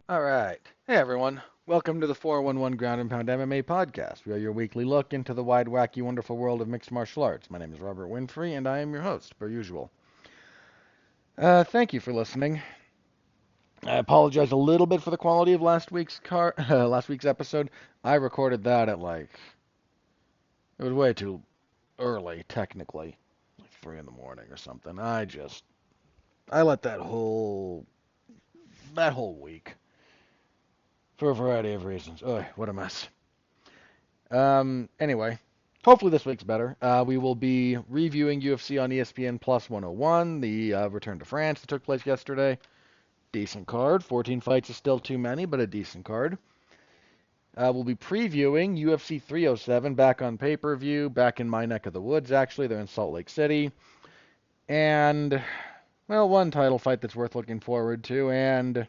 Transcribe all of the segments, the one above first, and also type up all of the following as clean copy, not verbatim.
All right. Hey, everyone. Welcome to the 411 Ground and Pound MMA podcast. We are your weekly look into the wide, wacky, wonderful world of mixed martial arts. My name is Robert Winfrey, and I am your host, per usual. Thank you for listening. I apologize a little bit for the quality of last week's episode. I recorded that at it was way too early, technically, like 3 in the morning or something. I let that whole week for a variety of reasons. Oh, what a mess. Anyway, hopefully this week's better. We will be reviewing UFC on ESPN Plus 101, the return to France that took place yesterday. Decent card. 14 fights is still too many, but a decent card. We'll be previewing UFC 307 back on pay-per-view, back in my neck of the woods, actually. They're in Salt Lake City. And, well, one title fight that's worth looking forward to, and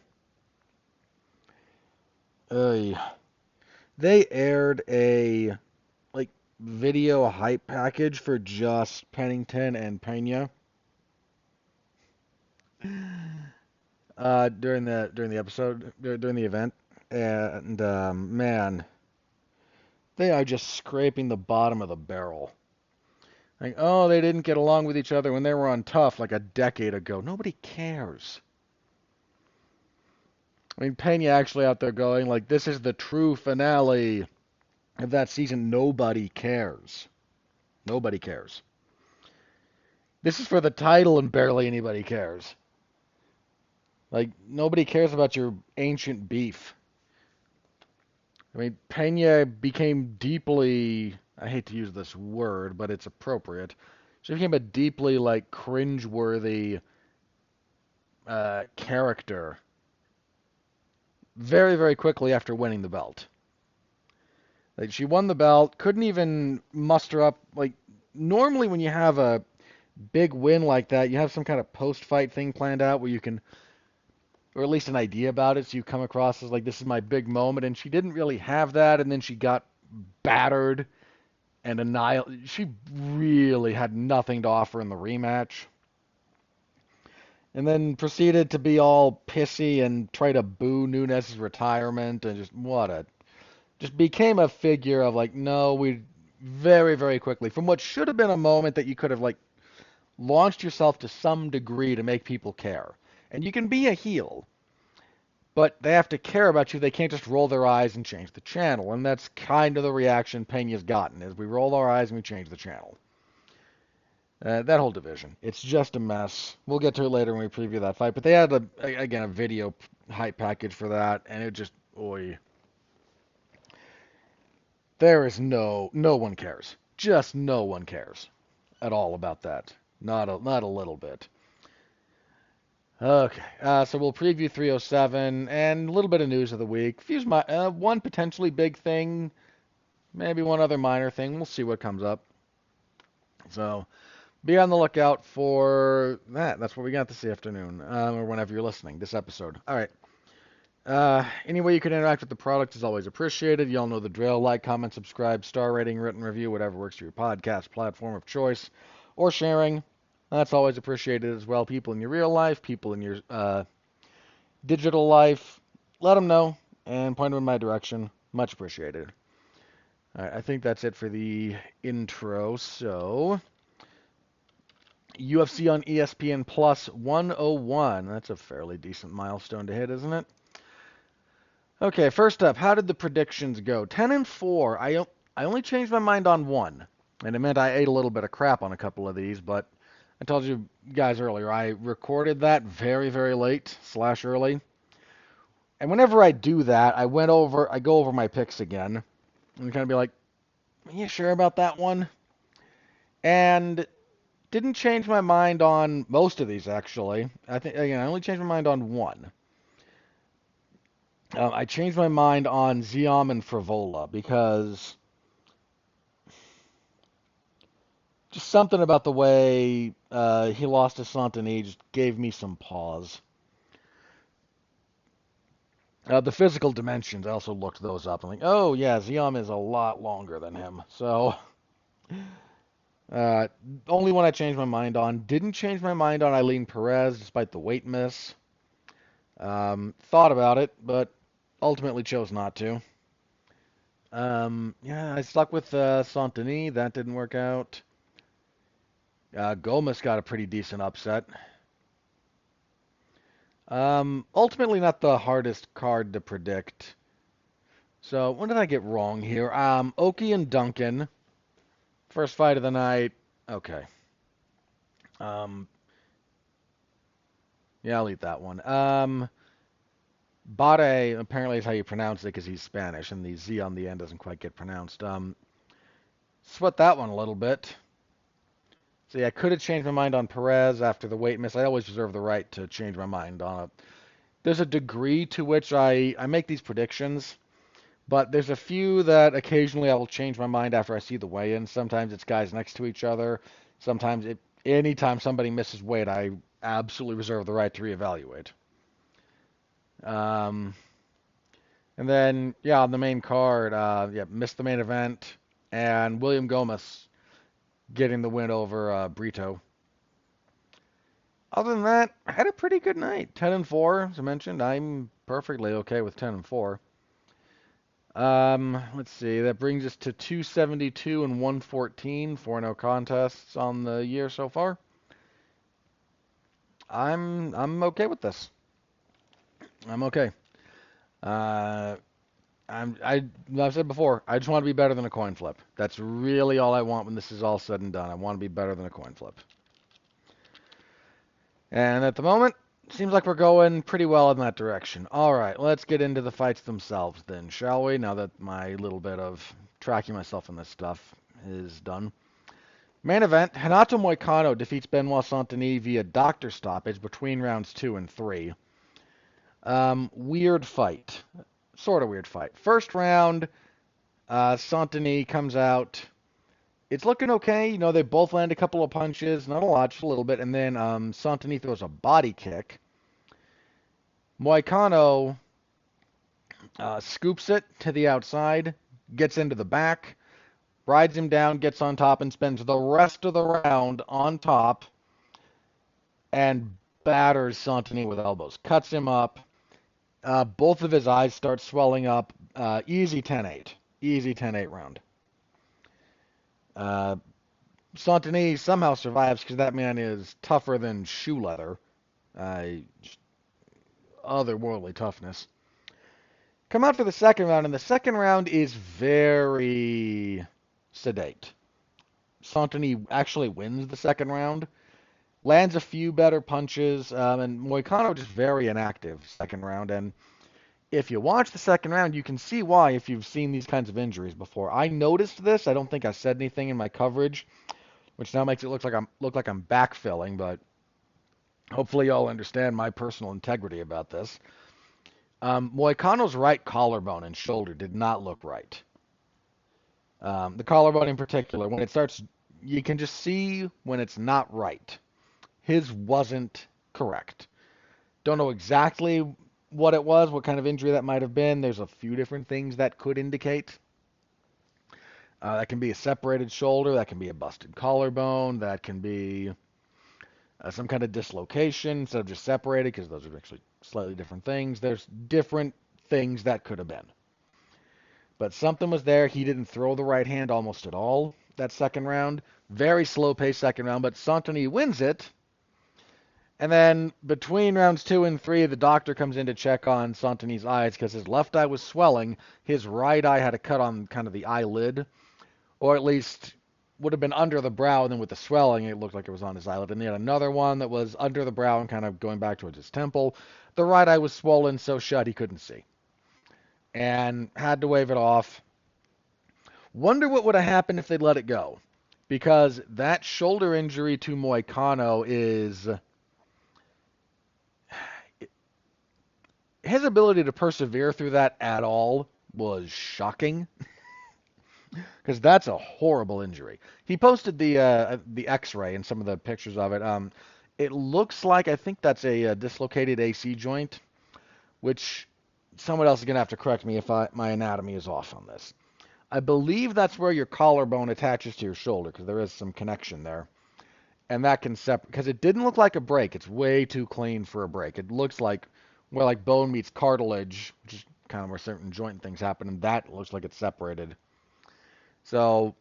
uh, they aired a video hype package for just Pennington and Pena during the episode during the event, and man, they are just scraping the bottom of the barrel. Like, oh, they didn't get along with each other when they were on Tough like a decade ago. Nobody cares. I mean, Pena actually out there going like, this is the true finale of that season. Nobody cares. Nobody cares. This is for the title, and barely anybody cares. Like, nobody cares about your ancient beef. I mean, Pena became deeply, I hate to use this word, but it's appropriate. She became a deeply, cringeworthy character very, very quickly after winning the belt. Like, she won the belt, couldn't even muster up, normally when you have a big win like that, you have some kind of post-fight thing planned out where you can, or at least an idea about it, so you come across as like, this is my big moment, and she didn't really have that, and then she got battered and She really had nothing to offer in the rematch. And then proceeded to be all pissy and try to boo Nunes' retirement and just became a figure of like, no, we very, very quickly, from what should have been a moment that you could have launched yourself to some degree to make people care. And you can be a heel, but they have to care about you. They can't just roll their eyes and change the channel. And that's kind of the reaction Pena's gotten, is we roll our eyes and we change the channel. That whole division. It's just a mess. We'll get to it later when we preview that fight. But they had, again, a video hype package for that, and it just, oi. There is no one cares. Just no one cares at all about that. Not a little bit. Okay, so we'll preview 307 and a little bit of news of the week. One potentially big thing, maybe one other minor thing. We'll see what comes up. So be on the lookout for that. That's what we got this afternoon, or whenever you're listening, this episode. All right. Any way you can interact with the product is always appreciated. You all know the drill. Like, comment, subscribe, star rating, written review, whatever works for your podcast platform of choice, or sharing. That's always appreciated as well. People in your real life, people in your digital life, let them know and point them in my direction. Much appreciated. All right, I think that's it for the intro. So, UFC on ESPN Plus 101. That's a fairly decent milestone to hit, isn't it? Okay, first up, how did the predictions go? 10 and 4. I only changed my mind on one, and it meant I ate a little bit of crap on a couple of these, but I told you guys earlier, I recorded that very, very late / early. And whenever I do that, I go over my picks again and kind of be like, are you sure about that one? And didn't change my mind on most of these, actually. I think, again, I only changed my mind on one. I changed my mind on Ziam and Frivola because just something about the way he lost to Santini just gave me some pause. The physical dimensions, I also looked those up. I'm like, oh yeah, Ziam is a lot longer than him. So, uh, only one I changed my mind on. Didn't change my mind on Eileen Perez despite the weight miss. Thought about it, but ultimately chose not to. Yeah, I stuck with Santini. That didn't work out. Gomez got a pretty decent upset. Ultimately not the hardest card to predict. So what did I get wrong here? Oki and Duncan, first fight of the night. Okay. Um, yeah, I'll eat that one. Bade apparently is how you pronounce it because he's Spanish, and the Z on the end doesn't quite get pronounced. Sweat that one a little bit. See, I could have changed my mind on Perez after the weight miss. I always reserve the right to change my mind on it. There's a degree to which I make these predictions, but there's a few that occasionally I will change my mind after I see the weigh-in. Sometimes it's guys next to each other. Anytime somebody misses weight, I absolutely reserve the right to reevaluate. Um, and then, yeah, on the main card, yeah, missed the main event, and William Gomez getting the win over Brito. Other than that, I had a pretty good night. 10-4, as I mentioned. I'm perfectly okay with 10-4. Let's see. That brings us to 272 and 114 for no contests on the year so far. I'm okay with this. I'm okay. Uh, I've said before, I just want to be better than a coin flip. That's really all I want when this is all said and done. I want to be better than a coin flip. And at the moment, seems like we're going pretty well in that direction. All right, let's get into the fights themselves then, shall we? Now that my little bit of tracking myself in this stuff is done. Main event, Renato Moicano defeats Benoit Saint-Denis via doctor stoppage between rounds 2 and 3. Weird fight. Sort of weird fight. First round, Saint-Denis comes out. It's looking okay. You know, they both land a couple of punches, not a lot, just a little bit, and then Saint-Denis throws a body kick. Moicano scoops it to the outside, gets into the back, rides him down, gets on top, and spends the rest of the round on top and batters Saint-Denis with elbows. Cuts him up. Both of his eyes start swelling up. Easy 10-8. Easy 10-8 round. Uh, Saint-Denis somehow survives because that man is tougher than shoe leather. Otherworldly toughness. Come out for the second round, and the second round is very sedate. Saint-Denis actually wins the second round, lands a few better punches, and Moicano just very inactive second round. And if you watch the second round, you can see why if you've seen these kinds of injuries before. I noticed this. I don't think I said anything in my coverage, which now makes it look like I'm backfilling, but hopefully y'all understand my personal integrity about this. Moicano's right collarbone and shoulder did not look right. The collarbone in particular, when it starts, you can just see when it's not right. His wasn't correct. Don't know exactly what it was, what kind of injury that might have been. There's a few different things that could indicate. That can be a separated shoulder, that can be a busted collarbone, that can be some kind of dislocation instead of just separated, because those are actually slightly different things. There's different things that could have been. But something was there. He didn't throw the right hand almost at all that second round. Very slow-paced second round, but Saint-Denis wins it. And then between rounds 2 and 3, the doctor comes in to check on Saint-Denis' eyes because his left eye was swelling. His right eye had a cut on kind of the eyelid, or at least would have been under the brow, and then with the swelling, it looked like it was on his eyelid. And he had another one that was under the brow and kind of going back towards his temple. The right eye was swollen so shut he couldn't see, and had to wave it off. Wonder what would have happened if they'd let it go, because that shoulder injury to Moicano is... His ability to persevere through that at all was shocking, because that's a horrible injury. He posted the X-ray and some of the pictures of it. It looks like, I think that's a dislocated AC joint, which someone else is gonna have to correct me if my anatomy is off on this. I believe that's where your collarbone attaches to your shoulder, because there is some connection there, and that can separate. Because it didn't look like a break. It's way too clean for a break. It looks like where like bone meets cartilage, which is kind of where certain joint things happen, and that looks like it's separated. So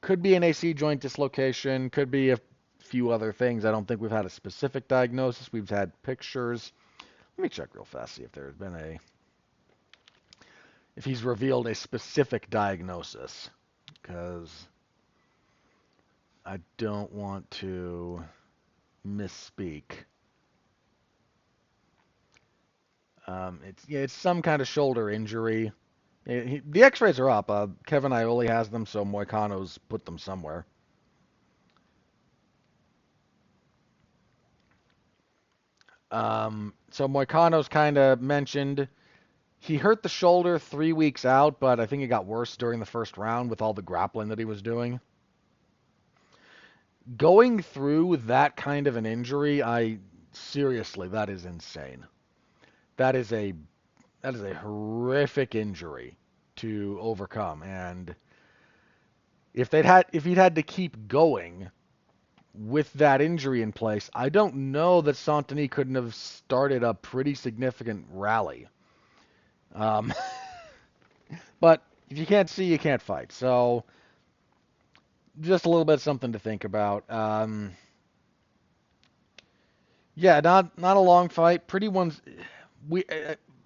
could be an AC joint dislocation, could be a few other things. I don't think we've had a specific diagnosis. We've had pictures. Let me check real fast, see if there's been if he's revealed a specific diagnosis, because I don't want to misspeak. It's some kind of shoulder injury. The X-rays are up. Kevin Ioli has them, so Moicano's put them somewhere. So Moicano's kind of mentioned he hurt the shoulder 3 weeks out, but I think it got worse during the first round with all the grappling that he was doing. Going through that kind of an injury, seriously, that is insane. That is a horrific injury to overcome, and if he'd had to keep going with that injury in place, I don't know that Santini couldn't have started a pretty significant rally. Um, but if you can't see, you can't fight. So just a little bit something to think about. Yeah, not a long fight. Pretty ones. We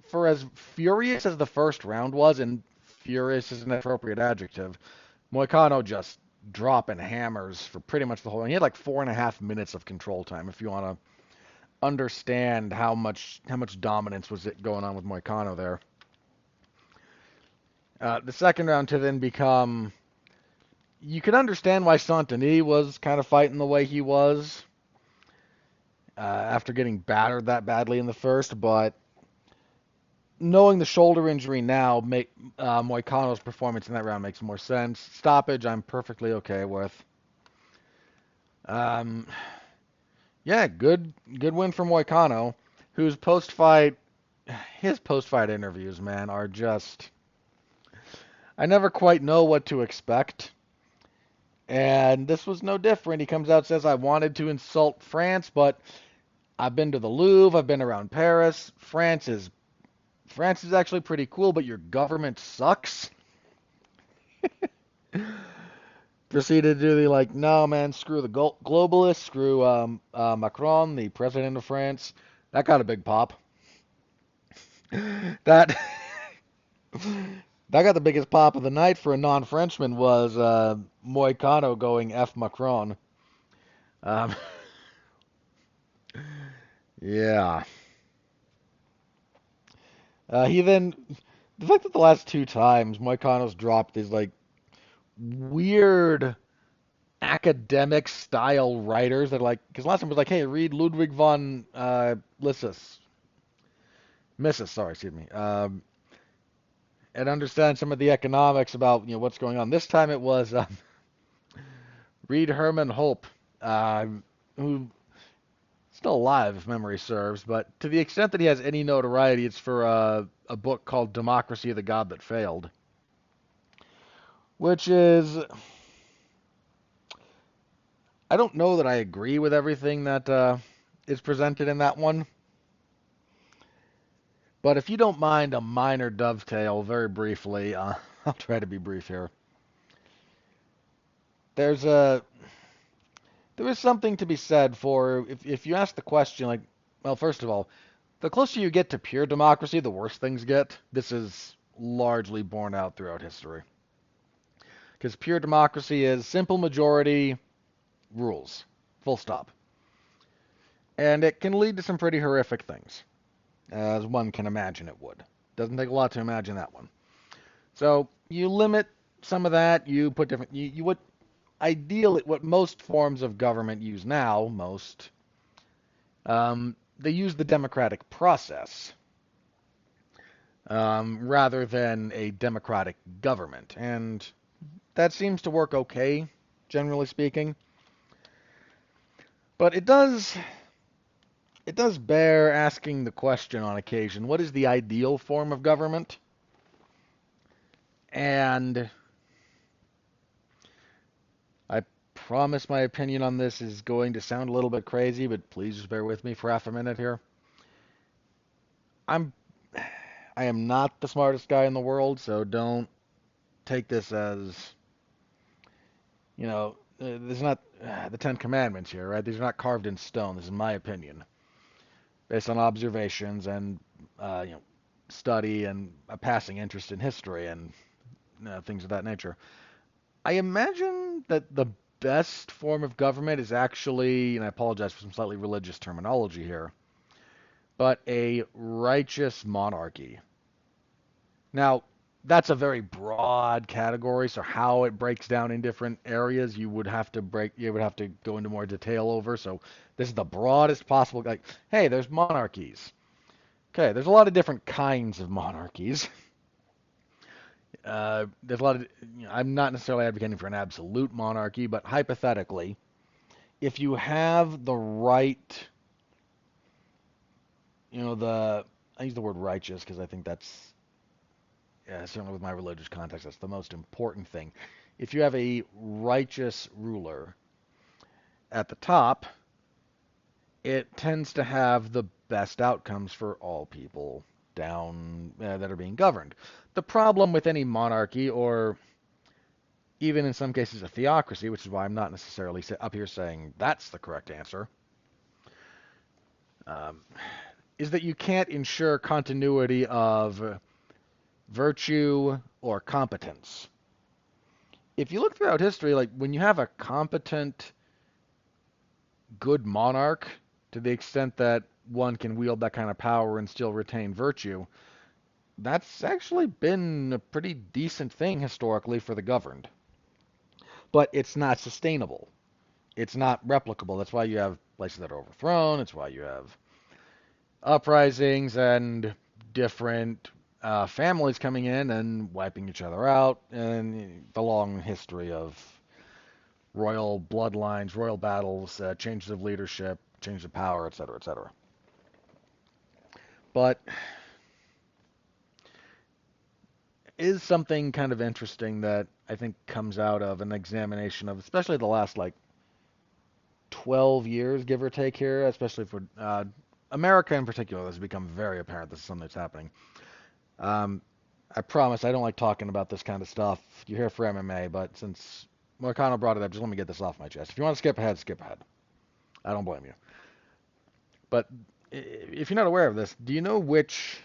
For as furious as the first round was, and furious is an appropriate adjective. Moicano just dropping hammers for pretty much the whole. He had like 4.5 minutes of control time. If you want to understand how much dominance was it going on with Moicano there. The second round to then become. You can understand why Santini was kind of fighting the way he was after getting battered that badly in the first, but knowing the shoulder injury now, Moicano's performance in that round makes more sense. Stoppage, I'm perfectly okay with. Um, yeah, good win for Moicano, whose his post-fight interviews, man, are just. I never quite know what to expect. And this was no different. He comes out, says, I wanted to insult France, but I've been to the Louvre, I've been around Paris. France is actually pretty cool, but your government sucks. Proceeded to do the like, no man, screw the globalists, screw Macron, the president of France. That got a big pop. That that got the biggest pop of the night for a non-Frenchman was Moicano going F Macron. Um, yeah. He then the fact that the last two times Moicano's dropped is like weird academic style writers that are like, because last time was like, hey, read Ludwig von Mises, sorry, excuse me, and understand some of the economics about what's going on. This time it was read Herman Hope, who still alive if memory serves, but to the extent that he has any notoriety, it's for a book called Democracy: The God That Failed, which is I don't know that I agree with everything that is presented in that one. But if you don't mind a minor dovetail, very briefly, I'll try to be brief here. There's a there is something to be said for if you ask the question like, well, first of all, the closer you get to pure democracy, the worse things get. This is largely borne out throughout history. Because pure democracy is simple majority rules, full stop, and it can lead to some pretty horrific things, as one can imagine it would. Doesn't take a lot to imagine that one. So you limit some of that. You put different. You what ideally what most forms of government use now. They use the democratic process rather than a democratic government, and that seems to work okay, generally speaking. But it does bear asking the question on occasion: what is the ideal form of government? And I promise my opinion on this is going to sound a little bit crazy, but please just bear with me for half a minute here. I'm I am not the smartest guy in the world, so don't take this as, this is not the Ten Commandments here, right? These are not carved in stone. This is my opinion, based on observations and study and a passing interest in history and things of that nature. I imagine that the best form of government is actually, and I apologize for some slightly religious terminology here, but a righteous monarchy. Now, that's a very broad category, so how it breaks down in different areas, you would have to go into more detail over. So this is the broadest possible, like, hey, there's monarchies. Okay, there's a lot of different kinds of monarchies. There's a lot of, I'm not necessarily advocating for an absolute monarchy, but hypothetically, if you have the right, I use the word righteous because I think that's, yeah, certainly with my religious context, that's the most important thing. If you have a righteous ruler at the top, it tends to have the best outcomes for all people down that are being governed. The problem with any monarchy, or even in some cases a theocracy, which is why I'm not necessarily up here saying that's the correct answer, um, is that you can't ensure continuity of virtue or competence. If you look throughout history, like when you have a competent, good monarch, to the extent that one can wield that kind of power and still retain virtue, that's actually been a pretty decent thing historically for the governed. But it's not sustainable. It's not replicable. That's why you have places that are overthrown. It's why you have uprisings and different families coming in and wiping each other out, and the long history of royal bloodlines, royal battles, changes of leadership, changes of power, etc., etc. But is something kind of interesting that I think comes out of an examination of, especially the last like 12 years, give or take here, especially for America in particular. This has become very apparent. This is something that's happening. Um, I promise I don't like talking about this kind of stuff. You're here for MMA, but since Moicano brought it up, just let me get this off my chest. If you want to skip ahead, skip ahead. I don't blame you. But if you're not aware of this, do you know which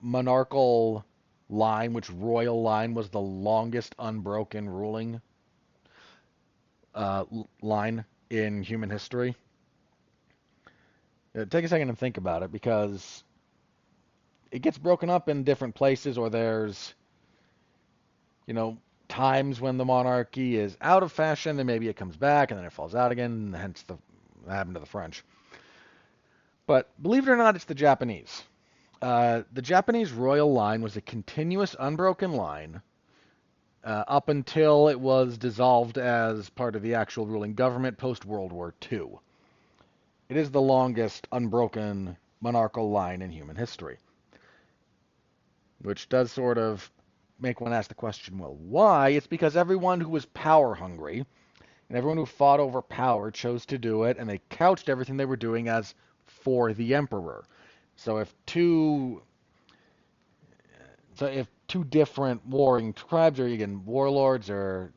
monarchical line, which royal line was the longest unbroken ruling line in human history? Take a second and think about it, because it gets broken up in different places, or there's, you know, times when the monarchy is out of fashion, then maybe it comes back, and then it falls out again, and hence the what happened to the French. But believe it or not, it's the Japanese. The Japanese royal line was a continuous, unbroken line up until it was dissolved as part of the actual ruling government post-World War II. It is the longest unbroken monarchical line in human history, which does sort of make one ask the question, well, why? It's because everyone who was power hungry and everyone who fought over power chose to do it, and they couched everything they were doing as for the emperor. So if two different warring tribes, or again warlords, or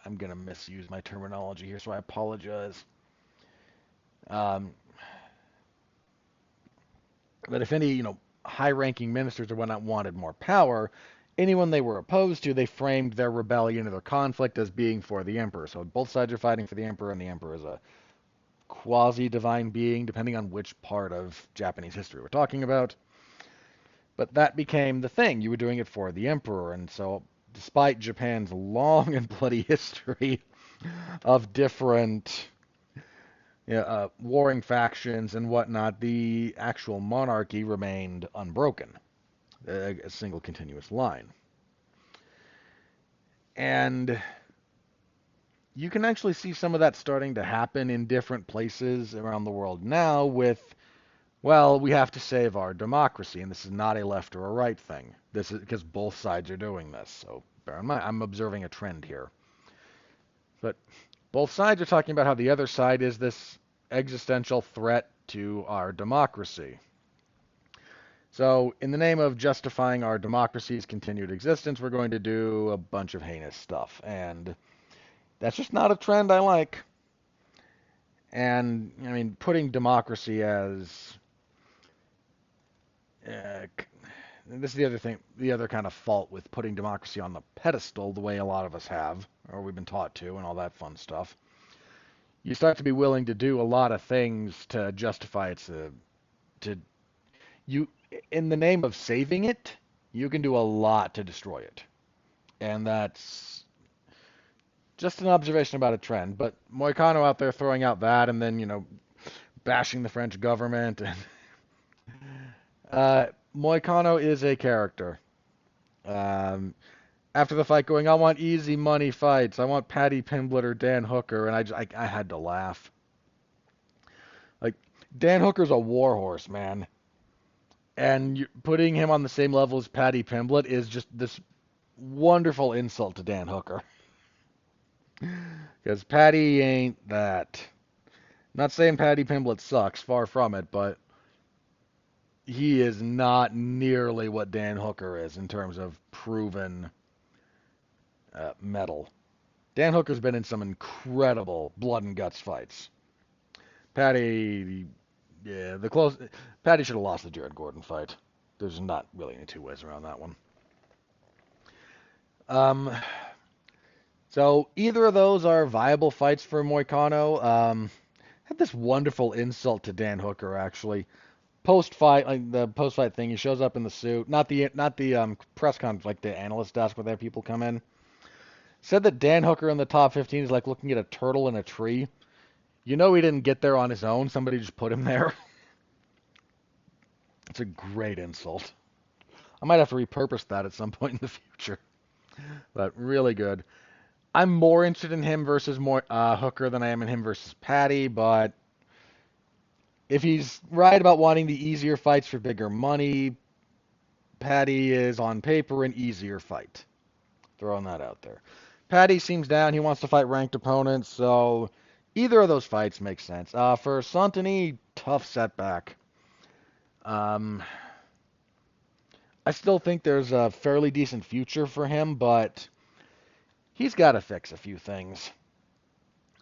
I'm gonna misuse my terminology here, so I apologize. Um, but if any, high-ranking ministers or whatnot wanted more power, anyone they were opposed to, they framed their rebellion or their conflict as being for the emperor. So both sides are fighting for the emperor, and the emperor is a quasi-divine being, depending on which part of Japanese history we're talking about. But that became the thing. You were doing it for the emperor, and so despite Japan's long and bloody history of different warring factions and whatnot, the actual monarchy remained unbroken, a single continuous line. And you can actually see some of that starting to happen in different places around the world now with, well, we have to save our democracy, and this is not a left or a right thing. This is because both sides are doing this. So bear in mind, I'm observing a trend here. But both sides are talking about how the other side is this existential threat to our democracy. So, in the name of justifying our democracy's continued existence, we're going to do a bunch of heinous stuff. And that's just not a trend I like. And, I mean, putting democracy as. Uh, this is the other thing, the other kind of fault with putting democracy on the pedestal the way a lot of us have, or we've been taught to, and all that fun stuff. You start to be willing to do a lot of things to justify its to you in the name of saving it, you can do a lot to destroy it. And that's just an observation about a trend. But Moicano out there throwing out that and then, bashing the French government. And Moicano is a character. Um, After the fight going, I want easy money fights. I want Paddy Pimblett or Dan Hooker. And I had to laugh. Like, Dan Hooker's a warhorse, man. And putting him on the same level as Paddy Pimblett is just this wonderful insult to Dan Hooker. Because Paddy ain't that. Not saying Paddy Pimblett sucks, far from it, but he is not nearly what Dan Hooker is in terms of proven metal. Dan Hooker's been in some incredible blood and guts fights. Paddy, yeah, Paddy should have lost the Jared Gordon fight. There's not really any two ways around that one. Um, so either of those are viable fights for Moicano. Had this wonderful insult to Dan Hooker actually. Post fight, like the post fight thing, he shows up in the suit, not the press conference, like the analyst desk where their people come in. Said that Dan Hooker in the top 15 is like looking at a turtle in a tree. You know he didn't get there on his own. Somebody just put him there. It's a great insult. I might have to repurpose that at some point in the future. But really good. I'm more interested in him versus Hooker than I am in him versus Paddy, but if he's right about wanting the easier fights for bigger money, Paddy is on paper an easier fight. Throwing that out there. Paddy seems down. He wants to fight ranked opponents, so either of those fights makes sense. For Santini, tough setback. Um, I still think there's a fairly decent future for him, but he's got to fix a few things.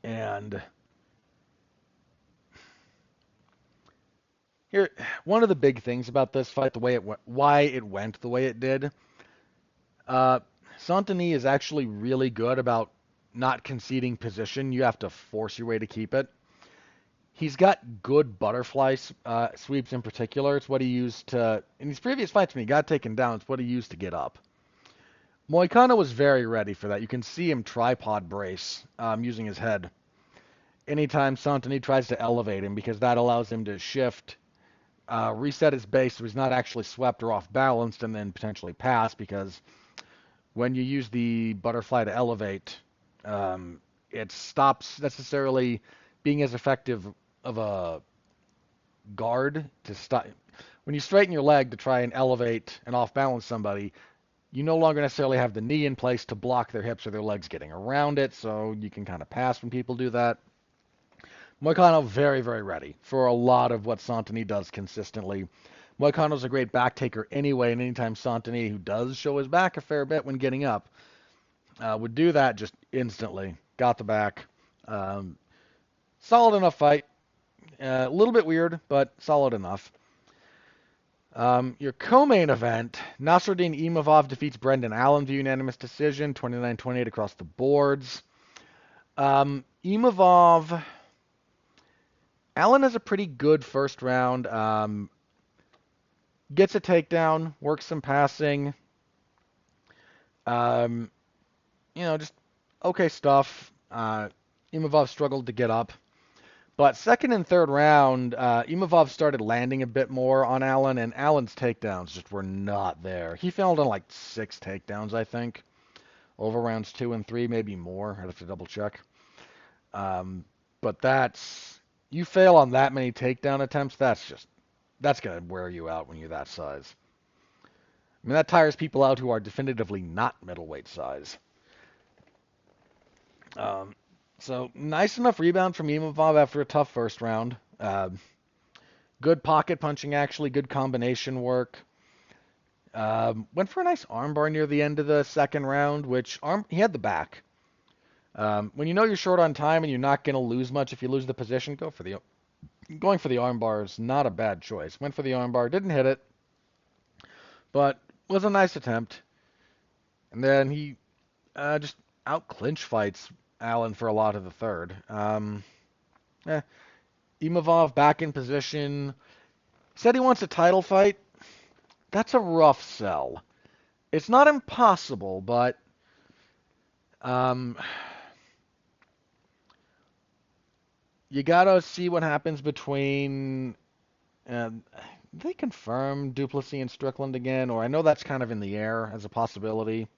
And here, one of the big things about this fight, the way it went, why it went the way it did, uh, Santini is actually really good about not conceding position. You have to force your way to keep it. He's got good butterfly sweeps in particular. It's what he used to, in his previous fights when he got taken down, it's what he used to get up. Moicano was very ready for that. You can see him tripod brace using his head anytime Santini tries to elevate him because that allows him to shift, reset his base so he's not actually swept or off balanced and then potentially pass because when you use the butterfly to elevate, it stops necessarily being as effective of a guard to stop. When you straighten your leg to try and elevate and off balance somebody, you no longer necessarily have the knee in place to block their hips or their legs getting around it, so you can kind of pass when people do that. Moicano very, very ready for a lot of what Santini does consistently. Moicano's a great back taker anyway, and anytime Santini, who does show his back a fair bit when getting up, would do that just instantly. Got the back. Solid enough fight. A little bit weird, but solid enough. Your co-main event, Nasruddin Imavov defeats Brendan Allen via unanimous decision, 29-28 across the boards. Imavov, Allen has a pretty good first round. Gets a takedown, works some passing. Just okay stuff. Imavov struggled to get up. But second and third round, Imavov started landing a bit more on Allen, and Allen's takedowns just were not there. He failed on like 6 takedowns, I think, over rounds 2 and 3, maybe more. I'd have to double check. But you fail on that many takedown attempts, that's going to wear you out when you're that size. I mean, that tires people out who are definitively not middleweight size. So nice enough rebound from Imavov after a tough first round. Good pocket punching, actually. Good combination work. Went for a nice armbar near the end of the second round, he had the back. When you know you're short on time and you're not going to lose much if you lose the position, going for the armbar is not a bad choice. Went for the armbar, didn't hit it, but was a nice attempt. And then he just out clinch fights Allen for a lot of the third. Imavov back in position. Said he wants a title fight. That's a rough sell. It's not impossible, but um, you gotta see what happens between. They confirm Duplessis and Strickland again, or I know that's kind of in the air as a possibility.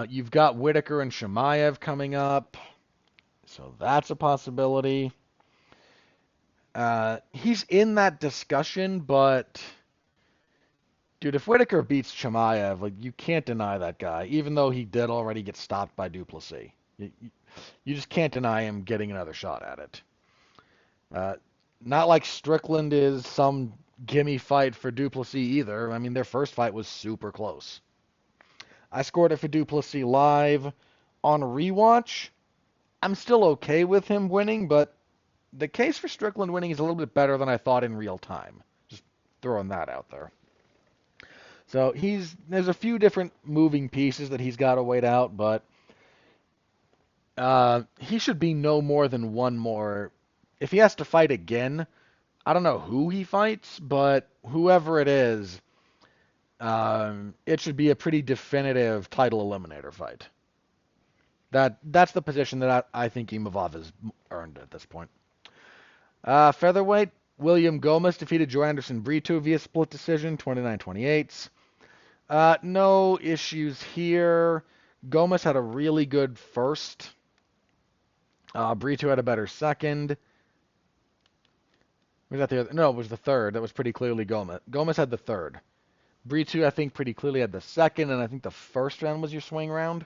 You've got Whitaker and Shemaev coming up, so that's a possibility. He's in that discussion, but dude, if Whitaker beats Shemaev, like you can't deny that guy, even though he did already get stopped by Duplessis. You just can't deny him getting another shot at it. Not like Strickland is some gimme fight for Duplessis either. I mean, their first fight was super close. I scored it for Duplessis live. On rewatch, I'm still okay with him winning, but the case for Strickland winning is a little bit better than I thought in real time. Just throwing that out there. So there's a few different moving pieces that he's got to wait out, but he should be no more than one more. If he has to fight again, I don't know who he fights, but whoever it is, it should be a pretty definitive title eliminator fight. That's the position that I think Imavov has earned at this point. Featherweight, William Gomez defeated Joe Anderson Brito via split decision, 29-28. No issues here. Gomez had a really good first. Brito had a better second. Was that the other? No, it was the third. That was pretty clearly Gomez. Gomez had the third. Brito, I think, pretty clearly had the second, and I think the first round was your swing round.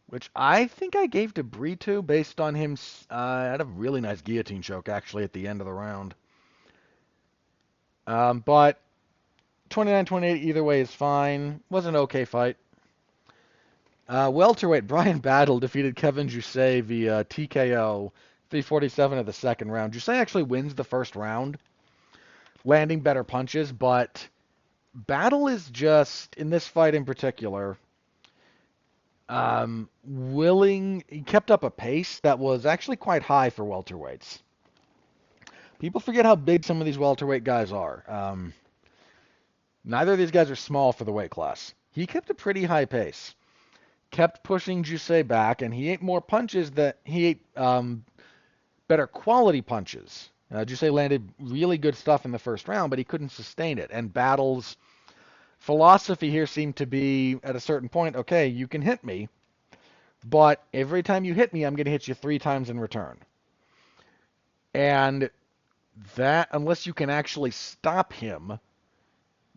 Which I think I gave to Brito based on him. Had a really nice guillotine choke, actually, at the end of the round. But 29-28 either way is fine. Was an okay fight. Welterweight, Brian Battle defeated Kevin Jousset via TKO, 3:47 of the second round. Jousset actually wins the first round, landing better punches, but Battle is just, in this fight in particular, he kept up a pace that was actually quite high for welterweights. People forget how big some of these welterweight guys are. Neither of these guys are small for the weight class. He kept a pretty high pace. Kept pushing Jousset back, and he ate more punches he ate better quality punches. Jousset landed really good stuff in the first round, but he couldn't sustain it. And Battle's philosophy here seemed to be, at a certain point, okay, you can hit me, but every time you hit me, I'm going to hit you 3 times in return. And that, unless you can actually stop him,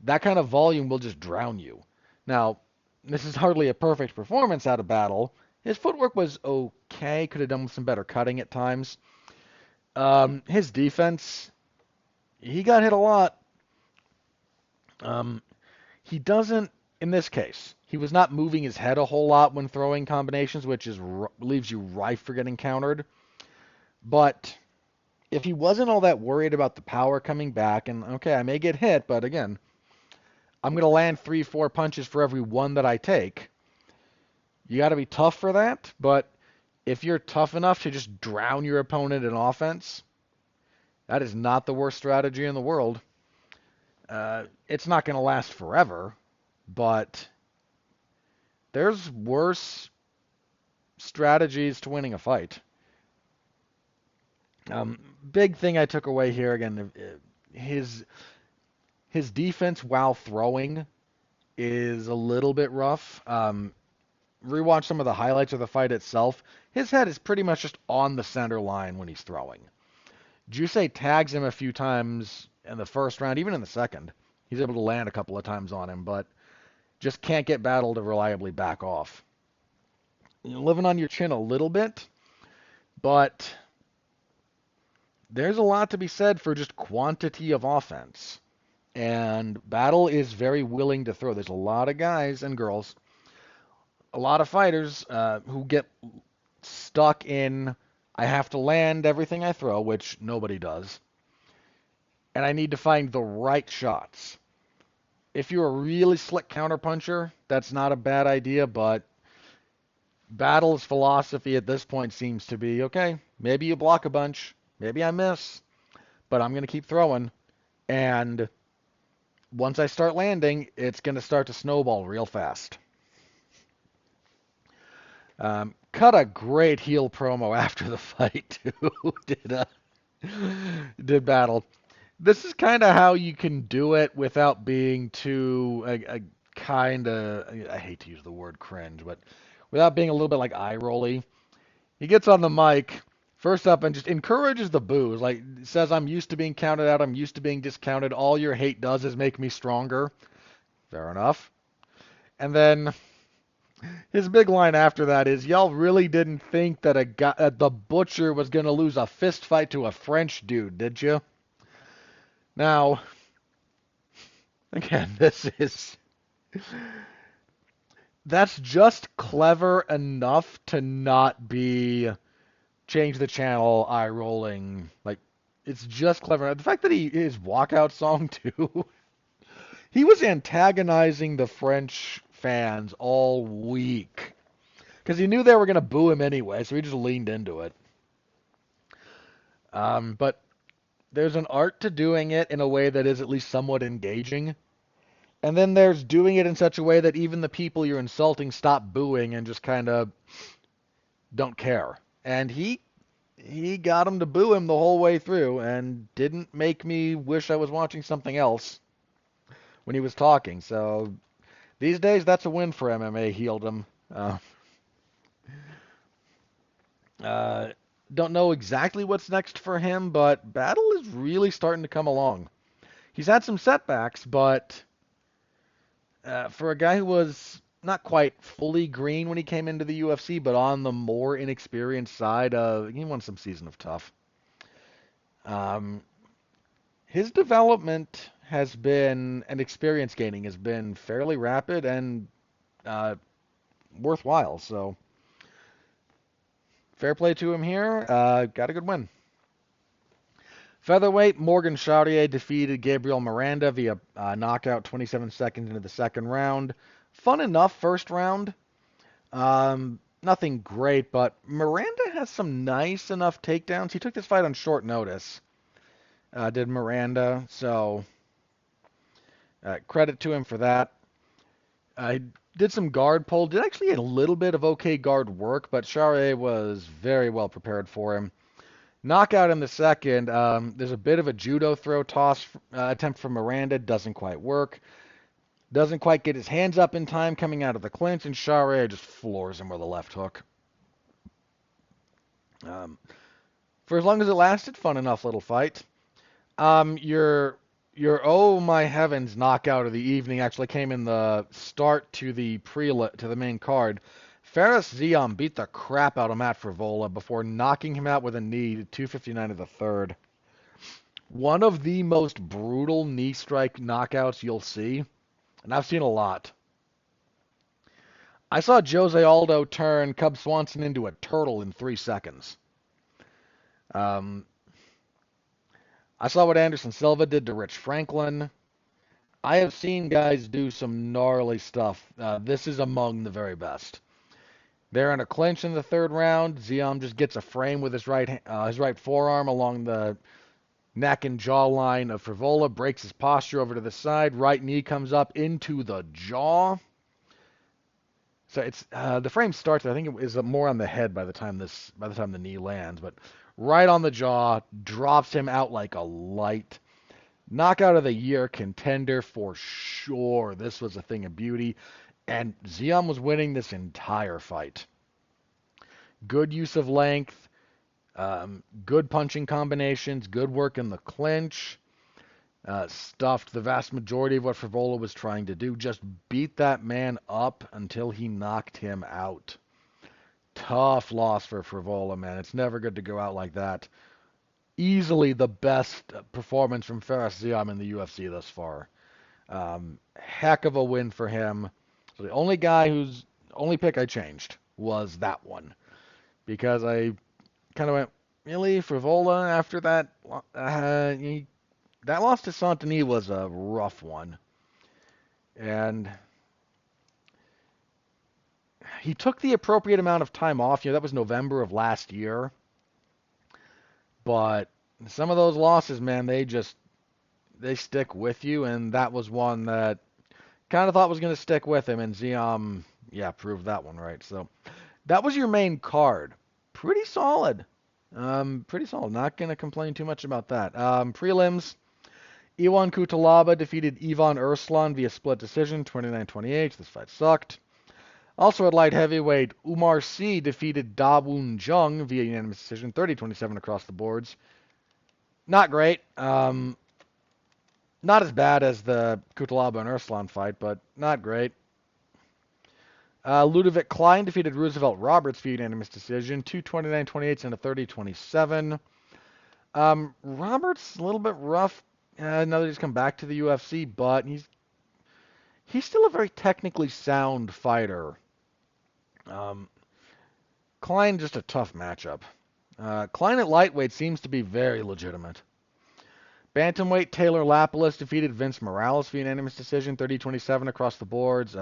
that kind of volume will just drown you. Now, this is hardly a perfect performance out of Battle. His footwork was okay. Could have done with some better cutting at times. His defense, he got hit a lot. He doesn't, in this case, he was not moving his head a whole lot when throwing combinations, which leaves you rife for getting countered. But if he wasn't all that worried about the power coming back, and okay, I may get hit, but again, I'm going to land 3-4 punches for every one that I take. You got to be tough for that, but if you're tough enough to just drown your opponent in offense, that is not the worst strategy in the world. It's not going to last forever, but there's worse strategies to winning a fight. Big thing I took away here, again, his defense while throwing is a little bit rough. Rewatch some of the highlights of the fight itself. His head is pretty much just on the center line when he's throwing. Jousset tags him a few times in the first round, even in the second. He's able to land a couple of times on him, but just can't get Battle to reliably back off. You're living on your chin a little bit, but there's a lot to be said for just quantity of offense. And Battle is very willing to throw. There's a lot of guys and girls, a lot of fighters who get stuck in, I have to land everything I throw, which nobody does, and I need to find the right shots. If you're a really slick counterpuncher, that's not a bad idea, but Battle's philosophy at this point seems to be, okay, maybe you block a bunch, maybe I miss, but I'm going to keep throwing, and once I start landing, it's going to start to snowball real fast. Cut a great heel promo after the fight, too. did Battle. This is kind of how you can do it without being too kind of, I hate to use the word cringe, but without being a little bit like eye rolly. He gets on the mic first up and just encourages the boos. Like says, "I'm used to being counted out. I'm used to being discounted. All your hate does is make me stronger." Fair enough. And then his big line after that is, "Y'all really didn't think that the butcher was gonna lose a fist fight to a French dude, did you?" Now, again, that's just clever enough to not be change the channel eye rolling. Like it's just clever enough. The fact that his walkout song too. He was antagonizing the French fans all week because he knew they were going to boo him anyway, so he just leaned into it. But there's an art to doing it in a way that is at least somewhat engaging. And then there's doing it in such a way that even the people you're insulting stop booing and just kind of don't care. And he got him to boo him the whole way through and didn't make me wish I was watching something else when he was talking. So these days, that's a win for MMA. Healed him. Uh, don't know exactly what's next for him, but Battle is really starting to come along. He's had some setbacks, but for a guy who was not quite fully green when he came into the UFC, but on the more inexperienced side, he won some Season of Tough. Um, his development has been, and experience gaining has been fairly rapid and uh, worthwhile. So fair play to him here. Got a good win. Featherweight, Morgan Chartier defeated Gabriel Miranda via knockout 27 seconds into the second round. Fun enough first round. Nothing great, but Miranda has some nice enough takedowns. He took this fight on short notice, did Miranda, so credit to him for that. He did some guard pull, did actually a little bit of okay guard work, but Chartier was very well prepared for him. Knockout in the second. There's a bit of a judo throw toss attempt from Miranda. Doesn't quite work. Doesn't quite get his hands up in time coming out of the clinch, and Chartier just floors him with a left hook. For as long as it lasted, fun enough little fight. Your oh my heavens knockout of the evening actually came in the start to the main card. Fares Ziam beat the crap out of Matt Frivola before knocking him out with a knee at 2:59 of the third. One of the most brutal knee strike knockouts you'll see, and I've seen a lot. I saw Jose Aldo turn Cub Swanson into a turtle in 3 seconds. I saw what Anderson Silva did to Rich Franklin. I have seen guys do some gnarly stuff. This is among the very best. They're in a clinch in the third round. Ziam just gets a frame with his right forearm along the neck and jaw line of Frivola, breaks his posture over to the side. Right knee comes up into the jaw. So it's the frame starts. I think it is more on the head by the time the knee lands, but right on the jaw, drops him out like a light. Knockout of the year contender for sure. This was a thing of beauty. And Ziam was winning this entire fight. Good use of length, good punching combinations, good work in the clinch. Stuffed the vast majority of what Frivola was trying to do. Just beat that man up until he knocked him out. Tough loss for Frivola, man. It's never good to go out like that. Easily the best performance from Fares Ziam in the UFC thus far. Heck of a win for him. So the only pick I changed was that one because I kind of went, really, Frivola after that? That loss to Saint-Denis was a rough one. And he took the appropriate amount of time off. That was November of last year. But some of those losses, man, they stick with you, and that was one that kind of thought was going to stick with him, and Ziam, yeah, proved that one right. So that was your main card. Pretty solid. Pretty solid. Not going to complain too much about that. Prelims, Iwan Kutalaba defeated Ivan Urslan via split decision, 29-28. This fight sucked. Also at light heavyweight, Umar Sy defeated Da Woon Jung via unanimous decision, 30-27 across the boards. Not great. Not as bad as the Kutalaba and Urslan fight, but not great. Ludovic Klein defeated Roosevelt Roberts via unanimous decision, 2-29-28 and a 30-27. Roberts a little bit rough now that he's come back to the UFC, but he's still a very technically sound fighter. Klein just a tough matchup. Klein at lightweight seems to be very legitimate. Bantamweight Taylor Lapilus defeated Vince Morales via unanimous decision, 30-27 across the boards.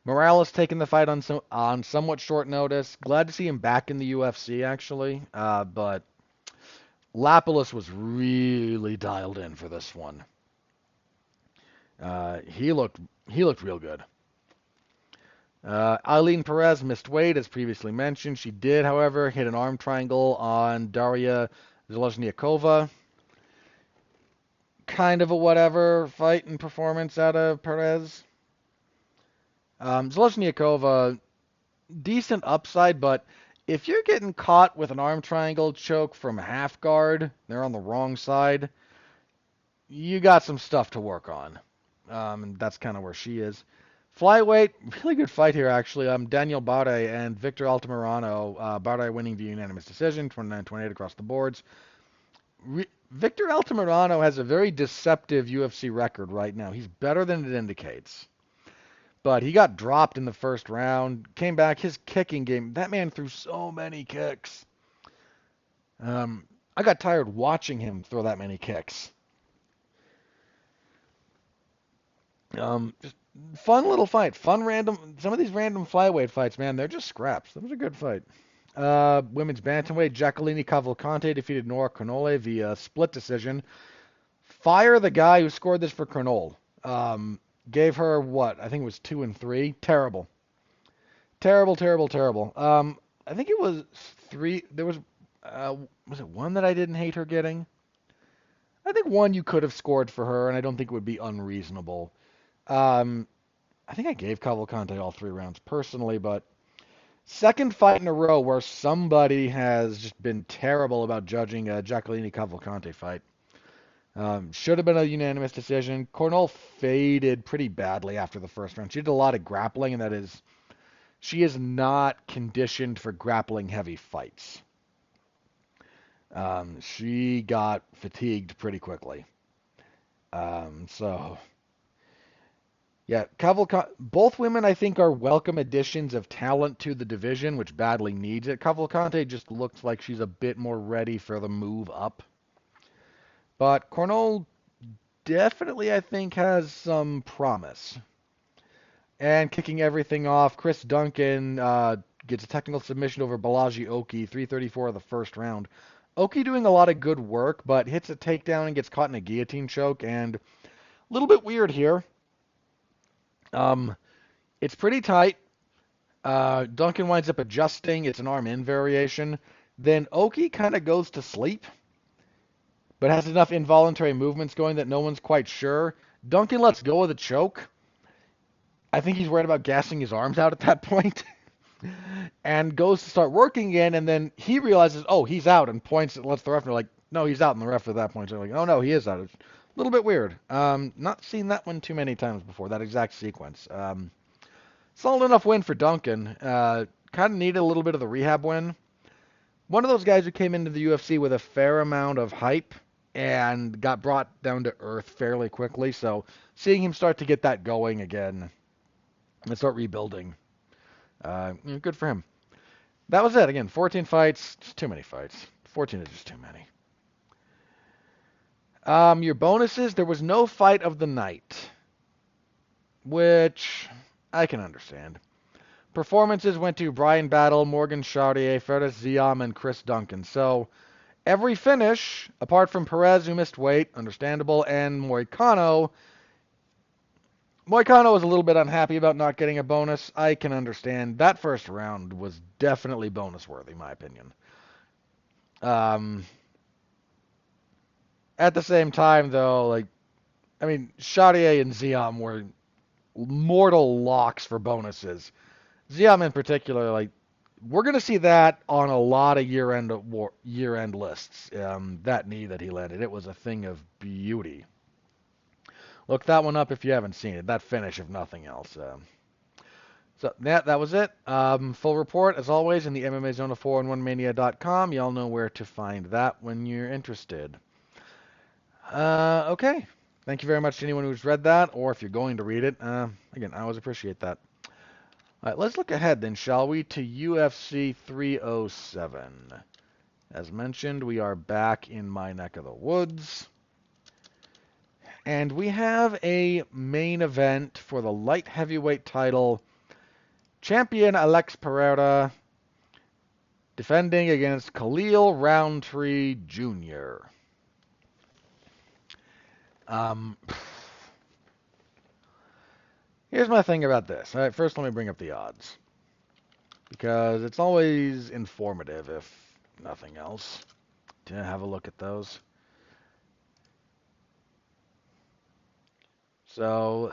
Morales taking the fight on somewhat short notice. Glad to see him back in the UFC, actually. But Lapilus was really dialed in for this one. He looked real good. Eileen Perez missed weight, as previously mentioned. She did, however, hit an arm triangle on Daria Zalozniakova. Kind of a whatever fight and performance out of Perez. Zalozniakova, decent upside, but if you're getting caught with an arm triangle choke from half guard, they're on the wrong side, you got some stuff to work on. And that's kind of where she is. Flyweight, really good fight here, actually. Daniel Barre and Victor Altamirano. Barre winning via unanimous decision, 29-28 across the boards. Victor Altamirano has a very deceptive UFC record right now. He's better than it indicates. But he got dropped in the first round, came back. His kicking game, that man threw so many kicks. I got tired watching him throw that many kicks. Just fun little fight. Some of these random flyweight fights, man, they're just scraps. That was a good fight. Women's bantamweight, Jacqueline Cavalcante defeated Nora Cornole via split decision. Fire the guy who scored this for Cornole. Gave her what? I think it was 2 and 3. Terrible. Terrible, terrible, terrible. I think it was 3. There was it one that I didn't hate her getting? I think one you could have scored for her, and I don't think it would be unreasonable. I think I gave Cavalcante all 3 rounds personally, but second fight in a row where somebody has just been terrible about judging a Jacqueline Cavalcante fight. Should have been a unanimous decision. Cornole faded pretty badly after the first round. She did a lot of grappling, and she is not conditioned for grappling heavy fights. She got fatigued pretty quickly. So yeah, both women I think are welcome additions of talent to the division, which badly needs it. Cavalcante just looks like she's a bit more ready for the move up. But Cornole definitely, I think, has some promise. And kicking everything off, Chris Duncan gets a technical submission over Balaji Oki, 3:34 of the first round. Oki doing a lot of good work, but hits a takedown and gets caught in a guillotine choke. And a little bit weird here. It's pretty tight. Duncan winds up adjusting. It's an arm-in variation. Then Oki kind of goes to sleep, but has enough involuntary movements going that no one's quite sure. Duncan lets go of the choke. I think he's worried about gassing his arms out at that point. And goes to start working again, and then he realizes, oh, he's out, and points and lets the ref know, like, no, he's out, and the ref at that point is like, oh, no, he is out. It's a little bit weird. Not seen that one too many times before, that exact sequence. Solid enough win for Duncan. Kind of needed a little bit of the rehab win. one of those guys who came into the UFC with a fair amount of hype and got brought down to earth fairly quickly. So seeing him start to get that going again and start rebuilding, good for him. That was it. Again, 14 fights, just too many fights. 14 is just too many. Your bonuses, there was no fight of the night, which I can understand. Performances went to Brian Battle, Morgan Chartier, Ferris Ziam, and Chris Duncan. So every finish, apart from Perez, who missed weight, understandable, and Moicano was a little bit unhappy about not getting a bonus. I can understand. That first round was definitely bonus worthy, in my opinion. At the same time, though, Chartier and Ziam were mortal locks for bonuses. Ziam in particular, we're going to see that on a lot of year-end lists. That knee that he landed, it was a thing of beauty. Look that one up if you haven't seen it. That finish, if nothing else. So that was it. Full report, as always, in the MMA Zone of 411mania.com. Y'all know where to find that when you're interested. Okay. Thank you very much to anyone who's read that, or if you're going to read it. Again, I always appreciate that. All right, let's look ahead then, shall we, to UFC 307. As mentioned, we are back in my neck of the woods. And we have a main event for the light heavyweight title. Champion Alex Pereira defending against Khalil Rountree Jr. Here's my thing about this. All right, first let me bring up the odds, because it's always informative, if nothing else, to have a look at those. So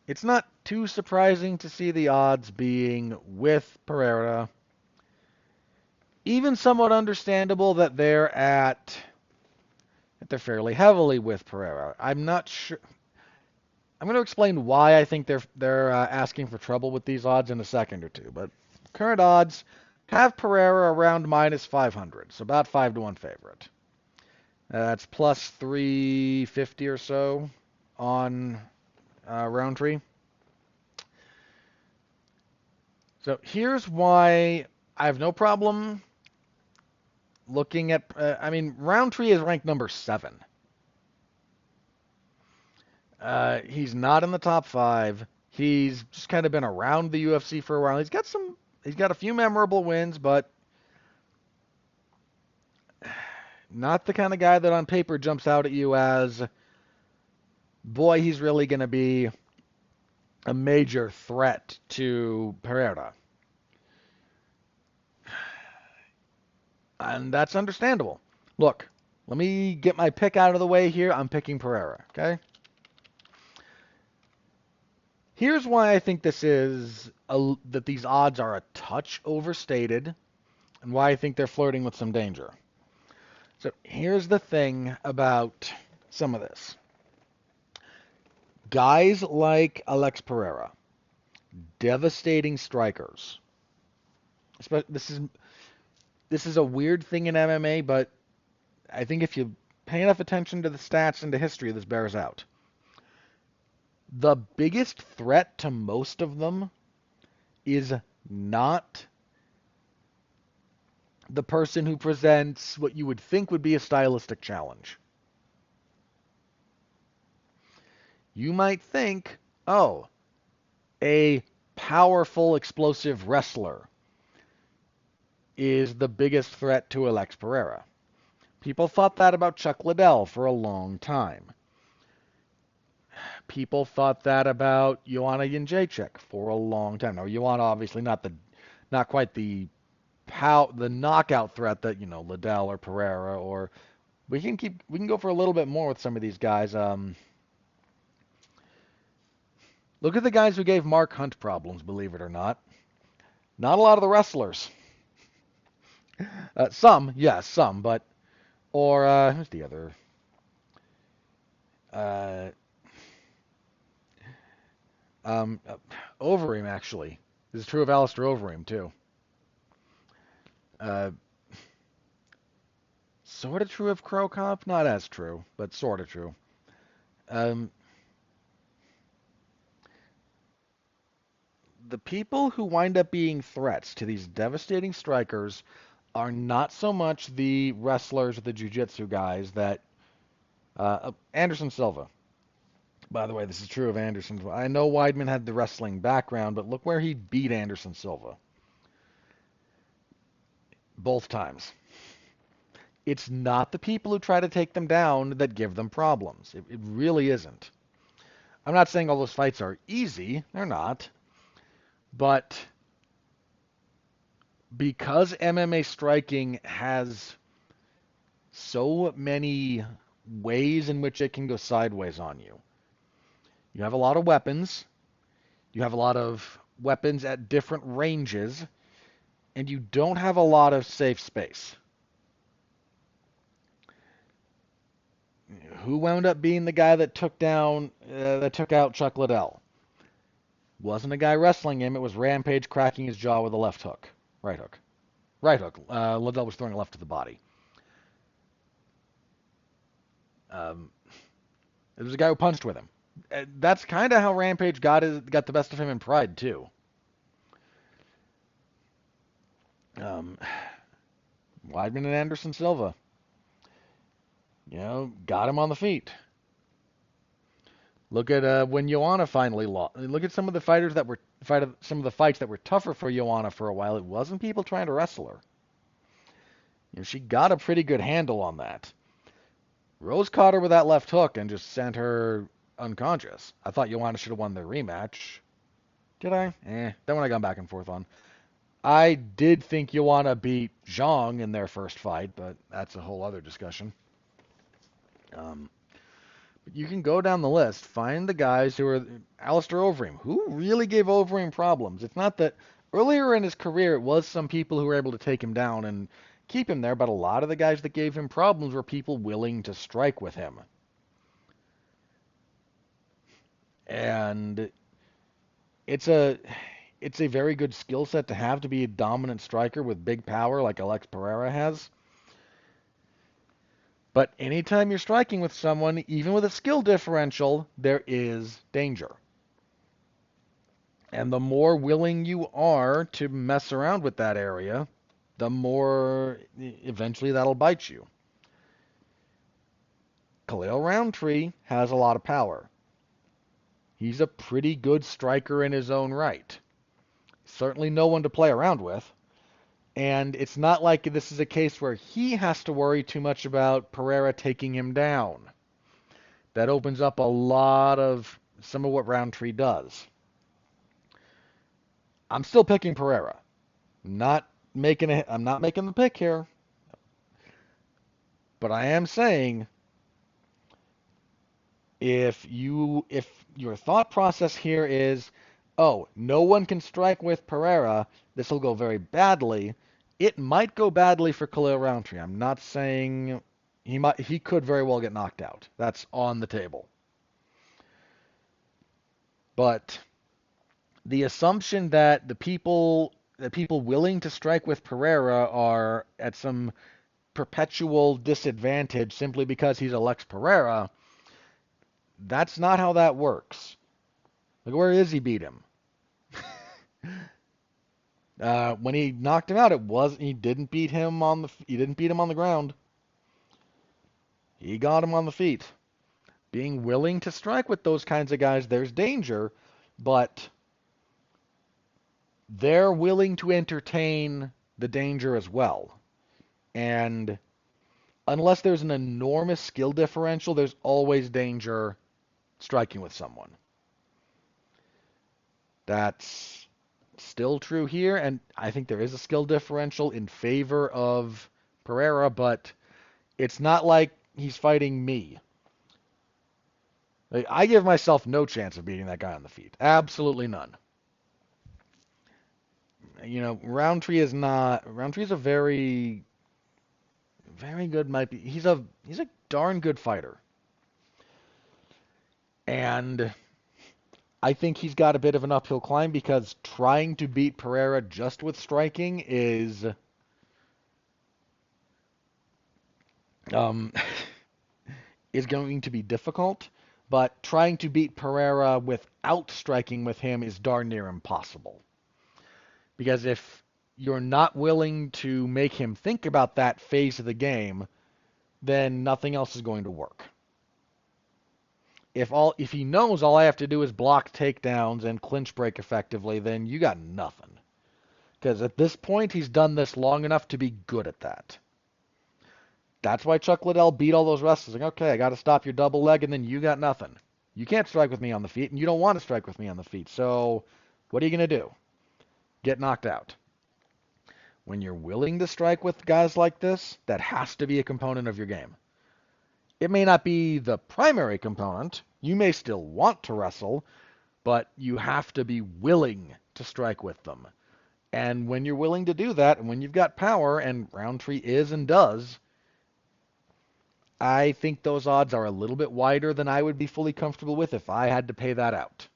it's not too surprising to see the odds being with Pereira. Even somewhat understandable that they're fairly heavily with Pereira. I'm not sure. I'm going to explain why I think they're asking for trouble with these odds in a second or two. But current odds have Pereira around minus 500, so about 5-1 favorite. That's plus 350 or so on Rountree. So here's why I have no problem looking at. Rountree is ranked number 7. He's not in the top 5. He's just kind of been around the UFC for a while. He's got a few memorable wins, but not the kind of guy that on paper jumps out at you as, boy, he's really going to be a major threat to Pereira. And that's understandable. Look, let me get my pick out of the way here. I'm picking Pereira, okay? Here's why I think that these odds are a touch overstated, and why I think they're flirting with some danger. So here's the thing about some of this. Guys like Alex Pereira, devastating strikers. This is a weird thing in MMA, but I think if you pay enough attention to the stats and to history, this bears out. The biggest threat to most of them is not the person who presents what you would think would be a stylistic challenge. You might think, oh, a powerful, explosive wrestler is the biggest threat to Alex Pereira. People thought that about Chuck Liddell for a long time. People thought that about Joanna Jędrzejczyk for a long time. Now, Joanna obviously not quite the knockout threat that, Liddell or Pereira, or we can go for a little bit more with some of these guys. Look at the guys who gave Mark Hunt problems, believe it or not. Not a lot of the wrestlers. Some, yes, some, but who's the other? Overeem, actually. This is true of Alistair Overeem, too. Uh, sort of true of Crow Cop, not as true, but sort of true. Um, the people who wind up being threats to these devastating strikers are not so much the wrestlers or the jiu-jitsu guys that Anderson Silva. By the way, this is true of Anderson. I know Weidman had the wrestling background, but look where he beat Anderson Silva both times. It's not the people who try to take them down that give them problems. It really isn't. I'm not saying all those fights are easy. They're not. But because MMA striking has so many ways in which it can go sideways on you, you have a lot of weapons. You have a lot of weapons at different ranges, and you don't have a lot of safe space. Who wound up being the guy that took out Chuck Liddell? Wasn't a guy wrestling him. It was Rampage cracking his jaw with a left hook, right hook, right hook. Liddell was throwing a left to the body. Um, it was a guy who punched with him. That's kind of how Rampage got the best of him in Pride too. Um, Weidman and Anderson Silva, got him on the feet. Look at when Joanna finally lost. Look at some of the fighters that were some of the fights that were tougher for Joanna for a while. It wasn't people trying to wrestle her. She got a pretty good handle on that. Rose caught her with that left hook and just sent her unconscious. I thought Joanna should have won their rematch. Did I? That one I got back and forth on. I did think Joanna beat Zhang in their first fight, but that's a whole other discussion. Um, You can go down the list, find the guys who are Alistair Overeem. Who really gave Overeem problems? It's not that earlier in his career it was some people who were able to take him down and keep him there, but a lot of the guys that gave him problems were people willing to strike with him. And it's a it's a very good skill set to have to be a dominant striker with big power like Alex Pereira has. But anytime you're striking with someone, even with a skill differential, there is danger. And the more willing you are to mess around with that area, the more eventually that'll bite you. Khalil Rountree has a lot of power. He's a pretty good striker in his own right. Certainly no one to play around with. And it's not like this is a case where he has to worry too much about Pereira taking him down. That opens up a lot of some of what Rountree does. I'm still picking Pereira. I'm not making the pick here, but I am saying if your thought process here is, oh, no one can strike with Pereira, this will go very badly. It might go badly for Khalil Rountree. I'm not saying he could very well get knocked out. That's on the table. But the assumption that the people willing to strike with Pereira are at some perpetual disadvantage simply because he's Alex Pereira, that's not how that works. Like, where is he beat him? When he knocked him out, he didn't beat him on the ground. He got him on the feet. Being willing to strike with those kinds of guys, there's danger, but they're willing to entertain the danger as well. And unless there's an enormous skill differential, there's always danger striking with someone. That's still true here, and I think there is a skill differential in favor of Pereira, but it's not like he's fighting me. Like, I give myself no chance of beating that guy on the feet. Absolutely none. Roundtree is not. Roundtree's a very, very good. Might be. He's a darn good fighter, and I think he's got a bit of an uphill climb because trying to beat Pereira just with striking is um, is going to be difficult, but trying to beat Pereira without striking with him is darn near impossible. Because if you're not willing to make him think about that phase of the game, then nothing else is going to work. If he knows all I have to do is block takedowns and clinch break effectively, then you got nothing. Because at this point, he's done this long enough to be good at that. That's why Chuck Liddell beat all those wrestlers. Like, okay, I got to stop your double leg, and then you got nothing. You can't strike with me on the feet, and you don't want to strike with me on the feet. So what are you going to do? Get knocked out. When you're willing to strike with guys like this, that has to be a component of your game. It may not be the primary component. You may still want to wrestle, but you have to be willing to strike with them. And when you're willing to do that, and when you've got power, and Rountree is and does, I think those odds are a little bit wider than I would be fully comfortable with if I had to pay that out.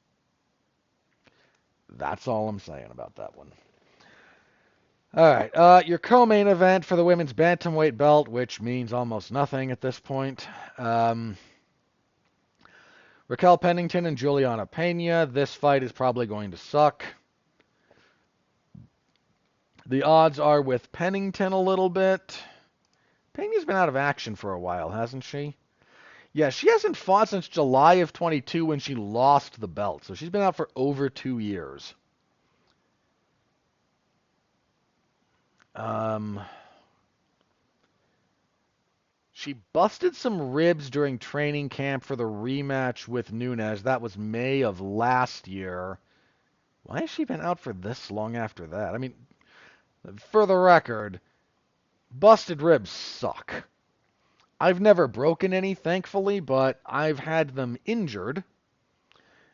That's all I'm saying about that one. All right, your co-main event for the women's bantamweight belt, which means almost nothing at this point. Raquel Pennington and Juliana Pena. This fight is probably going to suck. The odds are with Pennington a little bit. Pena's been out of action for a while, hasn't she? Yeah, she hasn't fought since July of 22 when she lost the belt. So she's been out for over 2 years. She busted some ribs during training camp for the rematch with Nunes. That was May of last year. Why has she been out for this long after that? I mean, for the record, busted ribs suck. I've never broken any, thankfully, but I've had them injured.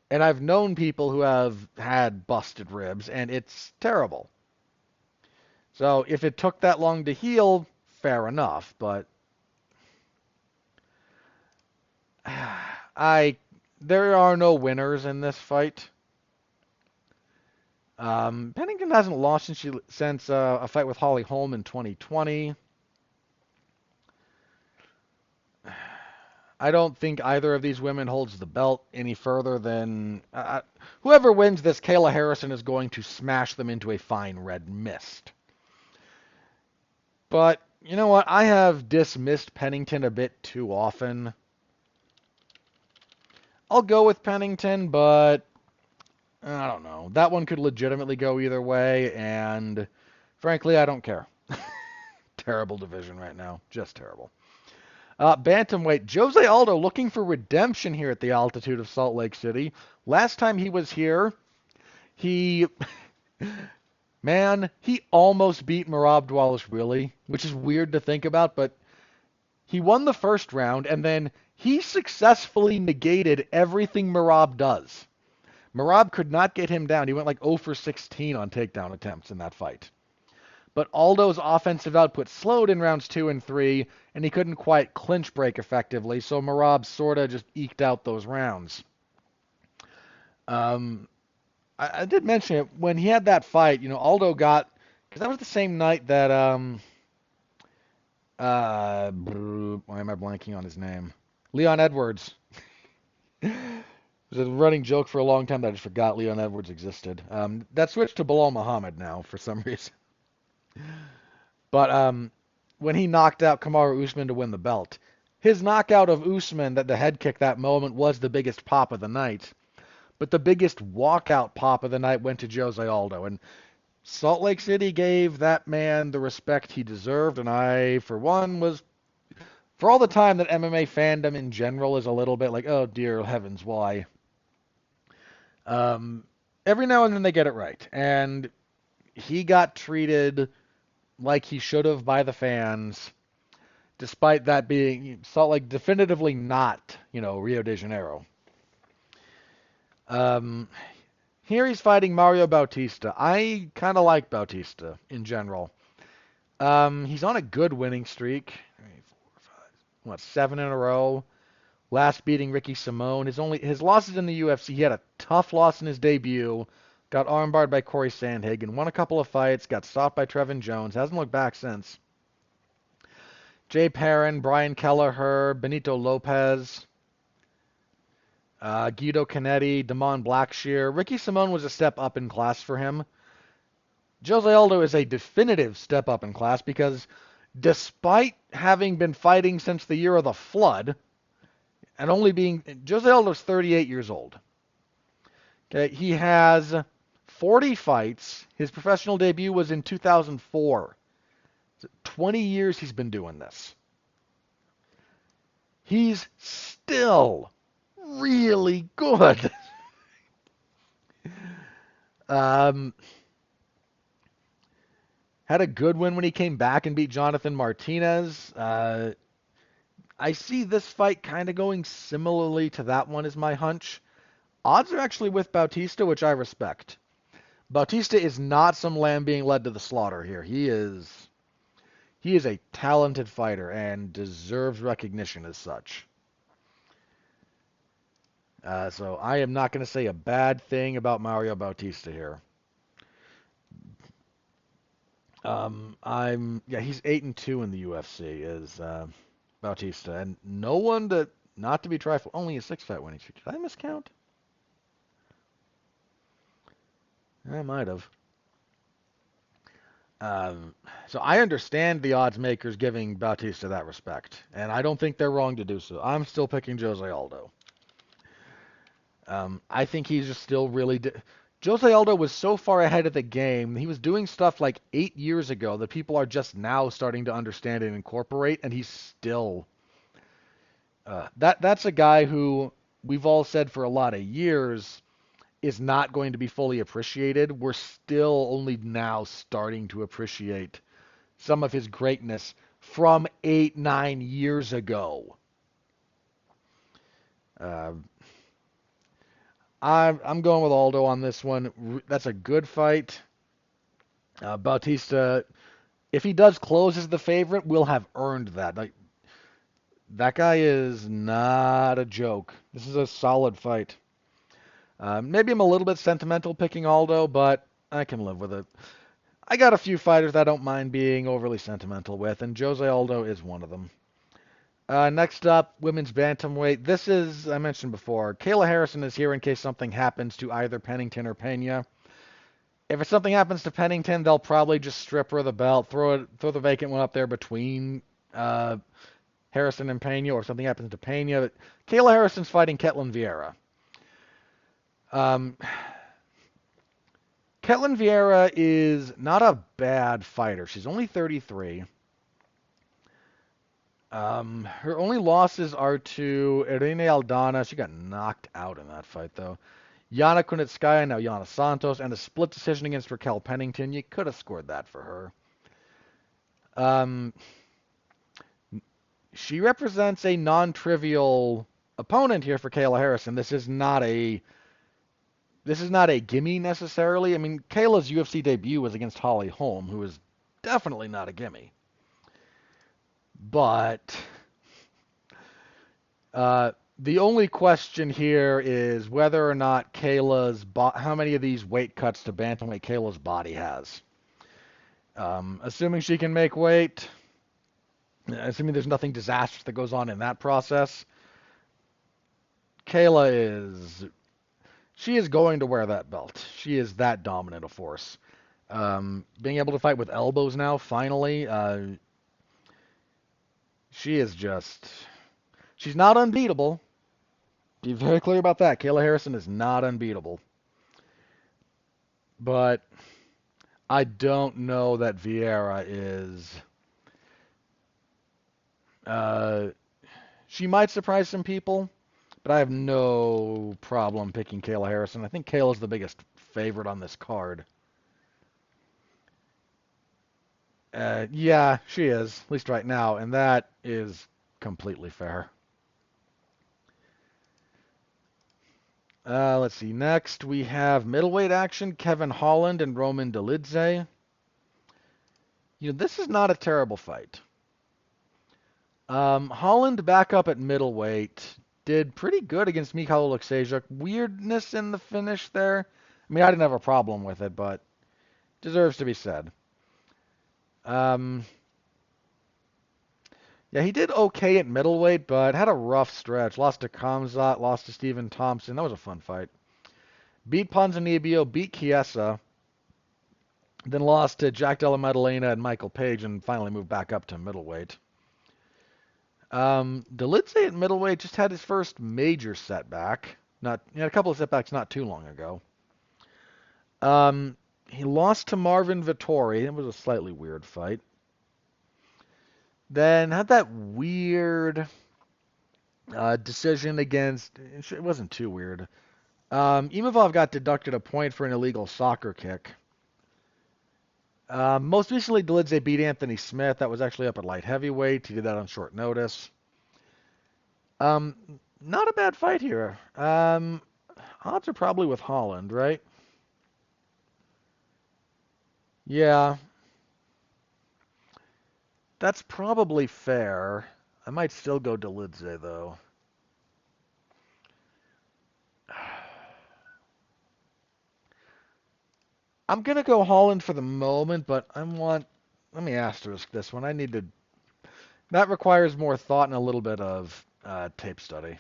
And I've known people who have had busted ribs, and it's terrible. So if it took that long to heal, fair enough, but there are no winners in this fight. Pennington hasn't lost since a fight with Holly Holm in 2020. I don't think either of these women holds the belt any further than whoever wins this. Kayla Harrison is going to smash them into a fine red mist. But you know what? I have dismissed Pennington a bit too often. I'll go with Pennington, but I don't know. That one could legitimately go either way, and frankly, I don't care. Terrible division right now. Just terrible. Bantamweight, Jose Aldo looking for redemption here at the altitude of Salt Lake City. Last time he was here, he almost beat Merab Dvalishvili, which is weird to think about, but he won the first round, and then he successfully negated everything Merab does. Merab could not get him down. He went like 0 for 16 on takedown attempts in that fight. But Aldo's offensive output slowed in rounds 2 and 3, and he couldn't quite clinch break effectively, so Merab sort of just eked out those rounds. I did mention it, when he had that fight, Aldo got, because that was the same night that, why am I blanking on his name? Leon Edwards. It was a running joke for a long time that I just forgot Leon Edwards existed. That switched to Bilal Muhammad now for some reason. But when he knocked out Kamaru Usman to win the belt, his knockout of Usman, that the head kick that moment, was the biggest pop of the night. But the biggest walkout pop of the night went to Jose Aldo. And Salt Lake City gave that man the respect he deserved. And I, for one, was, for all the time that MMA fandom in general is a little bit like, oh dear heavens, why? Every now and then they get it right. And he got treated like he should have by the fans, despite that being Salt Lake definitively not, Rio de Janeiro. Here he's fighting Mario Bautista. I kind of like Bautista in general. He's on a good winning streak. 7 in a row. Last beating Ricky Simone. His losses in the UFC. He had a tough loss in his debut. Got armbarred by Corey Sandhagen. Won a couple of fights. Got stopped by Trevin Jones. Hasn't looked back since. Jay Perrin, Brian Kelleher, Benito Lopez, Guido Canetti, Damon Blackshear. Ricky Simon was a step up in class for him. Jose Aldo is a definitive step up in class because despite having been fighting since the year of the flood and only being Jose Aldo's 38 years old. Okay, he has 40 fights. His professional debut was in 2004. 20 years he's been doing this. He's still really good. um, had a good win when he came back and beat Jonathan Martinez. I see this fight kind of going similarly to that one is my hunch. Odds are actually with Bautista, which I respect. Bautista is not some lamb being led to the slaughter here. He is a talented fighter and deserves recognition as such. So I am not going to say a bad thing about Mario Bautista here. He's 8-2 in the UFC is Bautista, and no one to not to be trifled. Only a 6-fight winning streak. Did I miscount? I might have. So I understand the odds makers giving Bautista that respect, and I don't think they're wrong to do so. I'm still picking Jose Aldo. I think he's just still really. Jose Aldo was so far ahead of the game. He was doing stuff like 8 years ago that people are just now starting to understand and incorporate, and he's still. That's a guy who we've all said for a lot of years is not going to be fully appreciated. We're still only now starting to appreciate some of his greatness from 8, 9 years ago. I'm going with Aldo on this one. That's a good fight. Bautista, if he does close as the favorite, will have earned that. Like, that guy is not a joke. This is a solid fight. Maybe I'm a little bit sentimental picking Aldo, but I can live with it. I got a few fighters I don't mind being overly sentimental with, and Jose Aldo is one of them. Next up, women's bantamweight. This is, I mentioned before, Kayla Harrison is here in case something happens to either Pennington or Pena. If something happens to Pennington, they'll probably just strip her of the belt, throw the vacant one up there between Harrison and Pena, or something happens to Pena. But Kayla Harrison's fighting Ketlin Vieira. Ketlin Vieira is not a bad fighter. She's only 33. Her only losses are to Irene Aldana. She got knocked out in that fight, though. Yana Kunitskaya, now Yana Santos, and a split decision against Raquel Pennington. You could have scored that for her. She represents a non-trivial opponent here for Kayla Harrison. This is not a gimme necessarily. I mean, Kayla's UFC debut was against Holly Holm, who is definitely not a gimme. But the only question here is whether or not how many of these weight cuts to bantamweight Kayla's body has. Assuming she can make weight, assuming there's nothing disastrous that goes on in that process, she is going to wear that belt. She is that dominant a force. Being able to fight with elbows now, finally, she's not unbeatable. Be very clear about that. Kayla Harrison is not unbeatable. But I don't know that Vieira is. She might surprise some people, but I have no problem picking Kayla Harrison. I think Kayla's the biggest favorite on this card. Yeah, she is, at least right now, and that is completely fair. Let's see. Next, we have middleweight action. Kevin Holland and Roman Dolidze. This is not a terrible fight. Holland back up at middleweight did pretty good against Mikhail Oleksiejczuk. Weirdness in the finish there. I mean, I didn't have a problem with it, but deserves to be said. Yeah, he did okay at middleweight, but had a rough stretch. Lost to Kamzat, lost to Stephen Thompson. That was a fun fight. Beat Ponzinibbio, beat Chiesa, then lost to Jack Della Maddalena and Michael Page, and finally moved back up to middleweight. Dolidze at middleweight just had his first major setback. Not, he had a couple of setbacks not too long ago. He lost to Marvin Vettori. It was a slightly weird fight. Then had that weird decision against. It wasn't too weird. Imavov got deducted a point for an illegal soccer kick. Most recently, Dolidze beat Anthony Smith. That was actually up at light heavyweight. He did that on short notice. Um, Not a bad fight here. Odds are probably with Holland, right? Yeah, that's probably fair. I might still go Dolidze, though. I'm gonna go Holland for the moment, but let me asterisk this one. I need to. That requires more thought and a little bit of tape study.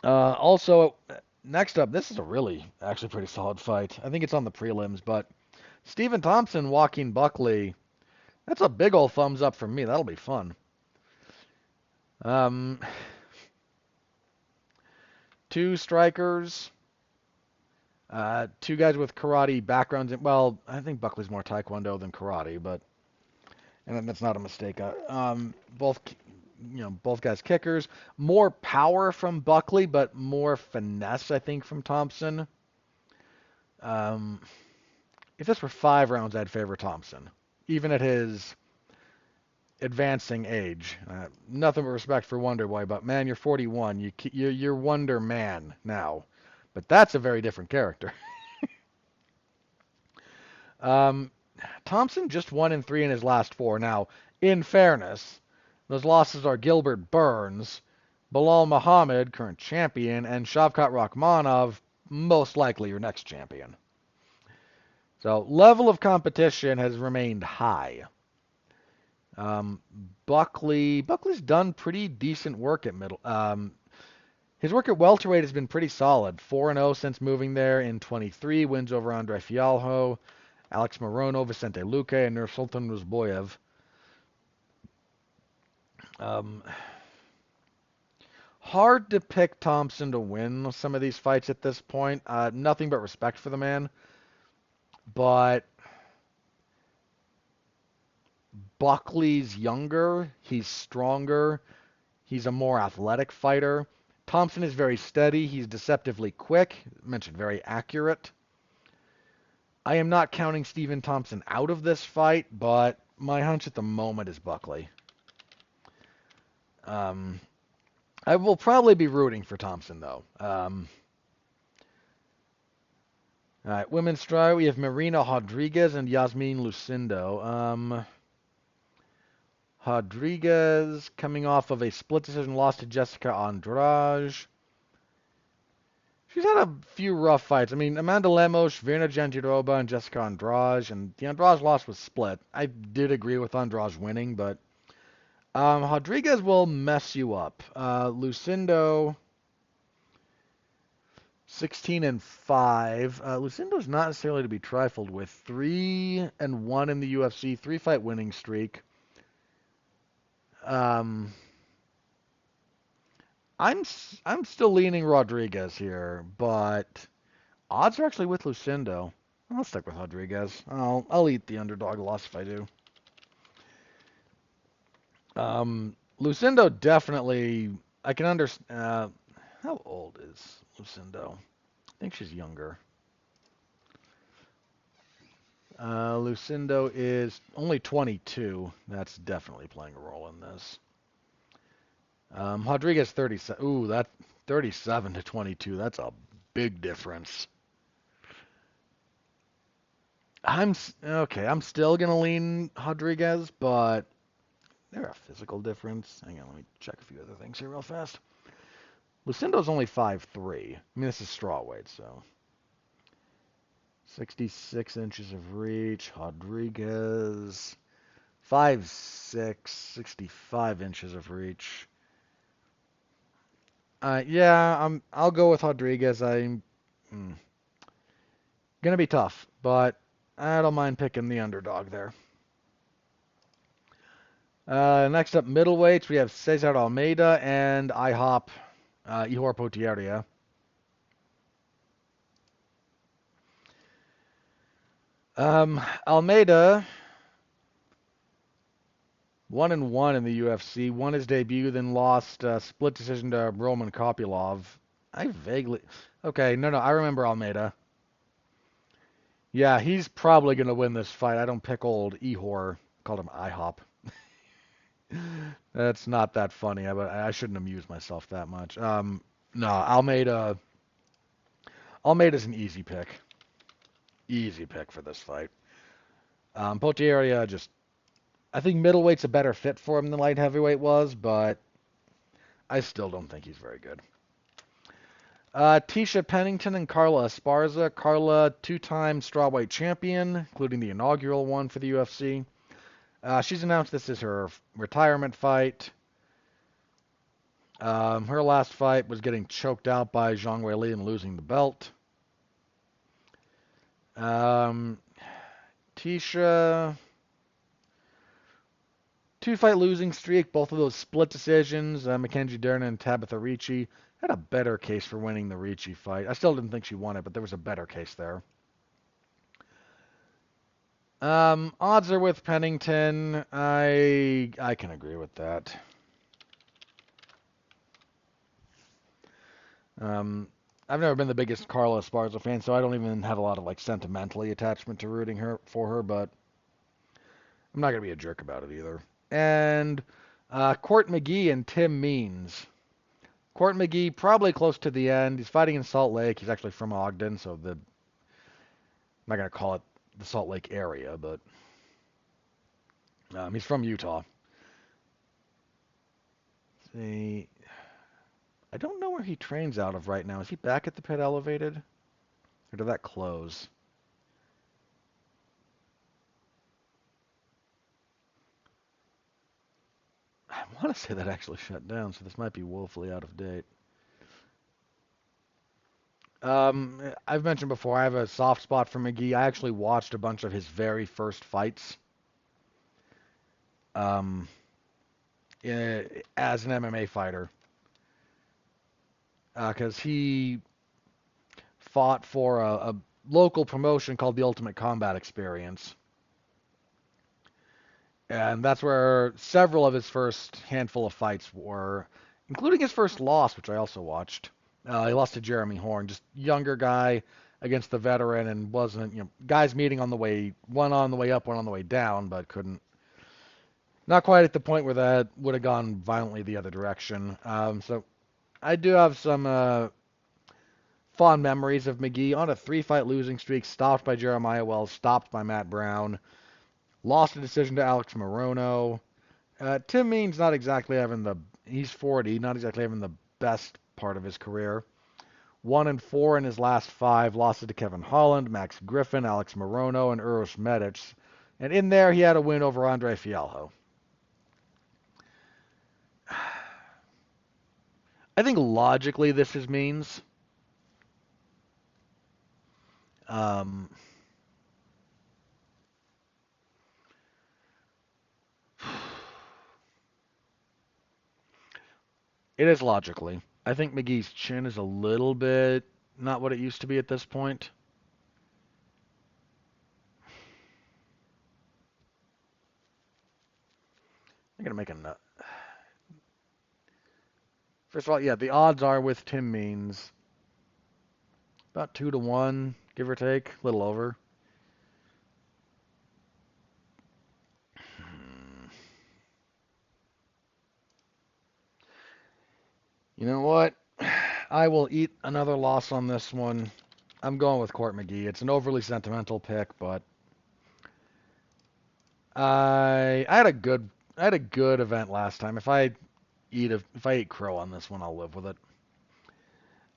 Also, next up, this is a really actually pretty solid fight. I think it's on the prelims, but Stephen Thompson, Joaquin Buckley. That's a big old thumbs up from me. That'll be fun. Um, Two strikers, two guys with karate backgrounds. Well, I think Buckley's more taekwondo than karate, but and that's not a mistake. Both, both guys kickers. More power from Buckley, but more finesse, I think, from Thompson. Um, if this were 5 rounds, I'd favor Thompson, even at his advancing age. Nothing but respect for Wonder Boy, but man, you're 41. You're Wonder Man now, but that's a very different character. Um, Thompson just 1-3 in his last 4. Now, in fairness, those losses are Gilbert Burns, Bilal Muhammad, current champion, and Shavkat Rakhmonov, most likely your next champion. So, level of competition has remained high. Um, Buckley's done pretty decent work at middle. His work at welterweight has been pretty solid. 4-0 since moving there in 23. Wins over Andre Fialho, Alex Morono, Vicente Luque, and Nursultan Nazarbayev. Hard to pick Thompson to win some of these fights at this point. Nothing but respect for the man. But Buckley's younger. He's stronger. He's a more athletic fighter. Thompson is very steady. He's deceptively quick. I mentioned very accurate. I am not counting Stephen Thompson out of this fight, but my hunch at the moment is Buckley. I will probably be rooting for Thompson, though. All right, women's strawweight, we have Marina Rodriguez and Yasmin Lucindo. Rodriguez coming off of a split decision loss to Jessica Andrade. She's had a few rough fights. I mean, Amanda Lemos, Virna Jandiroba, and Jessica Andrade, and the Andrade loss was split. I did agree with Andrade winning, but Rodriguez will mess you up. Lucindo, 16-5. Lucindo's not necessarily to be trifled with. 3-1 in the UFC, 3-fight winning streak. I'm still leaning Rodriguez here, but odds are actually with Lucindo. I'll stick with Rodriguez. I'll eat the underdog loss if I do. Lucindo definitely. I can understand. How old is Lucindo? I think she's younger. Lucindo is only 22. That's definitely playing a role in this. Rodriguez 37. Ooh, that 37 to 22. That's a big difference. I'm still gonna lean Rodriguez, but they're a physical difference. Hang on, let me check a few other things here real fast. Lucindo's only 5'3". I mean, this is strawweight, so 66 inches of reach. Rodriguez 5'6", 65 inches of reach. Yeah, I'll go with Rodriguez. I'm gonna be tough, but I don't mind picking the underdog there. Next up, middleweights, we have Cesar Almeida and IHOP Ihor Potieria. Almeida 1-1 in the UFC, won his debut, then lost split decision to Roman Kopylov. I vaguely okay, no, I remember Almeida. Yeah, he's probably gonna win this fight. I don't pick old Ihor. Called him IHOP. That's not that funny, but I shouldn't amuse myself that much. No, Almeida's an easy pick. Easy pick for this fight. Potieria I think middleweight's a better fit for him than light heavyweight was, but I still don't think he's very good. Tisha Pennington and Carla Esparza. Carla, two-time strawweight champion, including the inaugural one for the UFC. She's announced this is her retirement fight. Her last fight was getting choked out by Zhang Weili and losing the belt. Tisha, two-fight losing streak, both of those split decisions. Mackenzie Dern and Tabitha Ricci had a better case for winning the Ricci fight. I still didn't think she won it, but there was a better case there. Odds are with Pennington. I can agree with that. I've never been the biggest Carla Esparza fan, so I don't even have a lot of sentimentally attachment to rooting for her, but I'm not gonna be a jerk about it either. And Court McGee and Tim Means. Court McGee probably close to the end. He's fighting in Salt Lake. He's actually from Ogden, so I'm not gonna call it the Salt Lake area, but he's from Utah. See, I don't know where he trains out of right now. Is he back at the Pit Elevated? Or did that close? I want to say that actually shut down, so this might be woefully out of date. I've mentioned before, I have a soft spot for McGee. I actually watched a bunch of his very first fights as an MMA fighter. Because he fought for a local promotion called the Ultimate Combat Experience. And that's where several of his first handful of fights were, including his first loss, which I also watched. He lost to Jeremy Horn, just younger guy against the veteran, and wasn't, guys meeting on the way, one on the way up, one on the way down, but couldn't. Not quite at the point where that would have gone violently the other direction. So I do have some fond memories of McGee on a 3-fight losing streak, stopped by Jeremiah Wells, stopped by Matt Brown, lost a decision to Alex Morono. Tim Means not exactly he's 40, not exactly having the best part of his career. 1-4 in his last 5, losses to Kevin Holland, Max Griffin, Alex Morono, and Uros Medic. And in there, he had a win over Andre Fialho. I think logically this is Means. It is logically. I think McGee's chin is a little bit not what it used to be at this point. I'm going to make a nut. First of all, yeah, the odds are with Tim Means. About 2-1, give or take, a little over. You know what? I will eat another loss on this one. I'm going with Court McGee. It's an overly sentimental pick, but I had a good event last time. If I eat crow on this one, I'll live with it.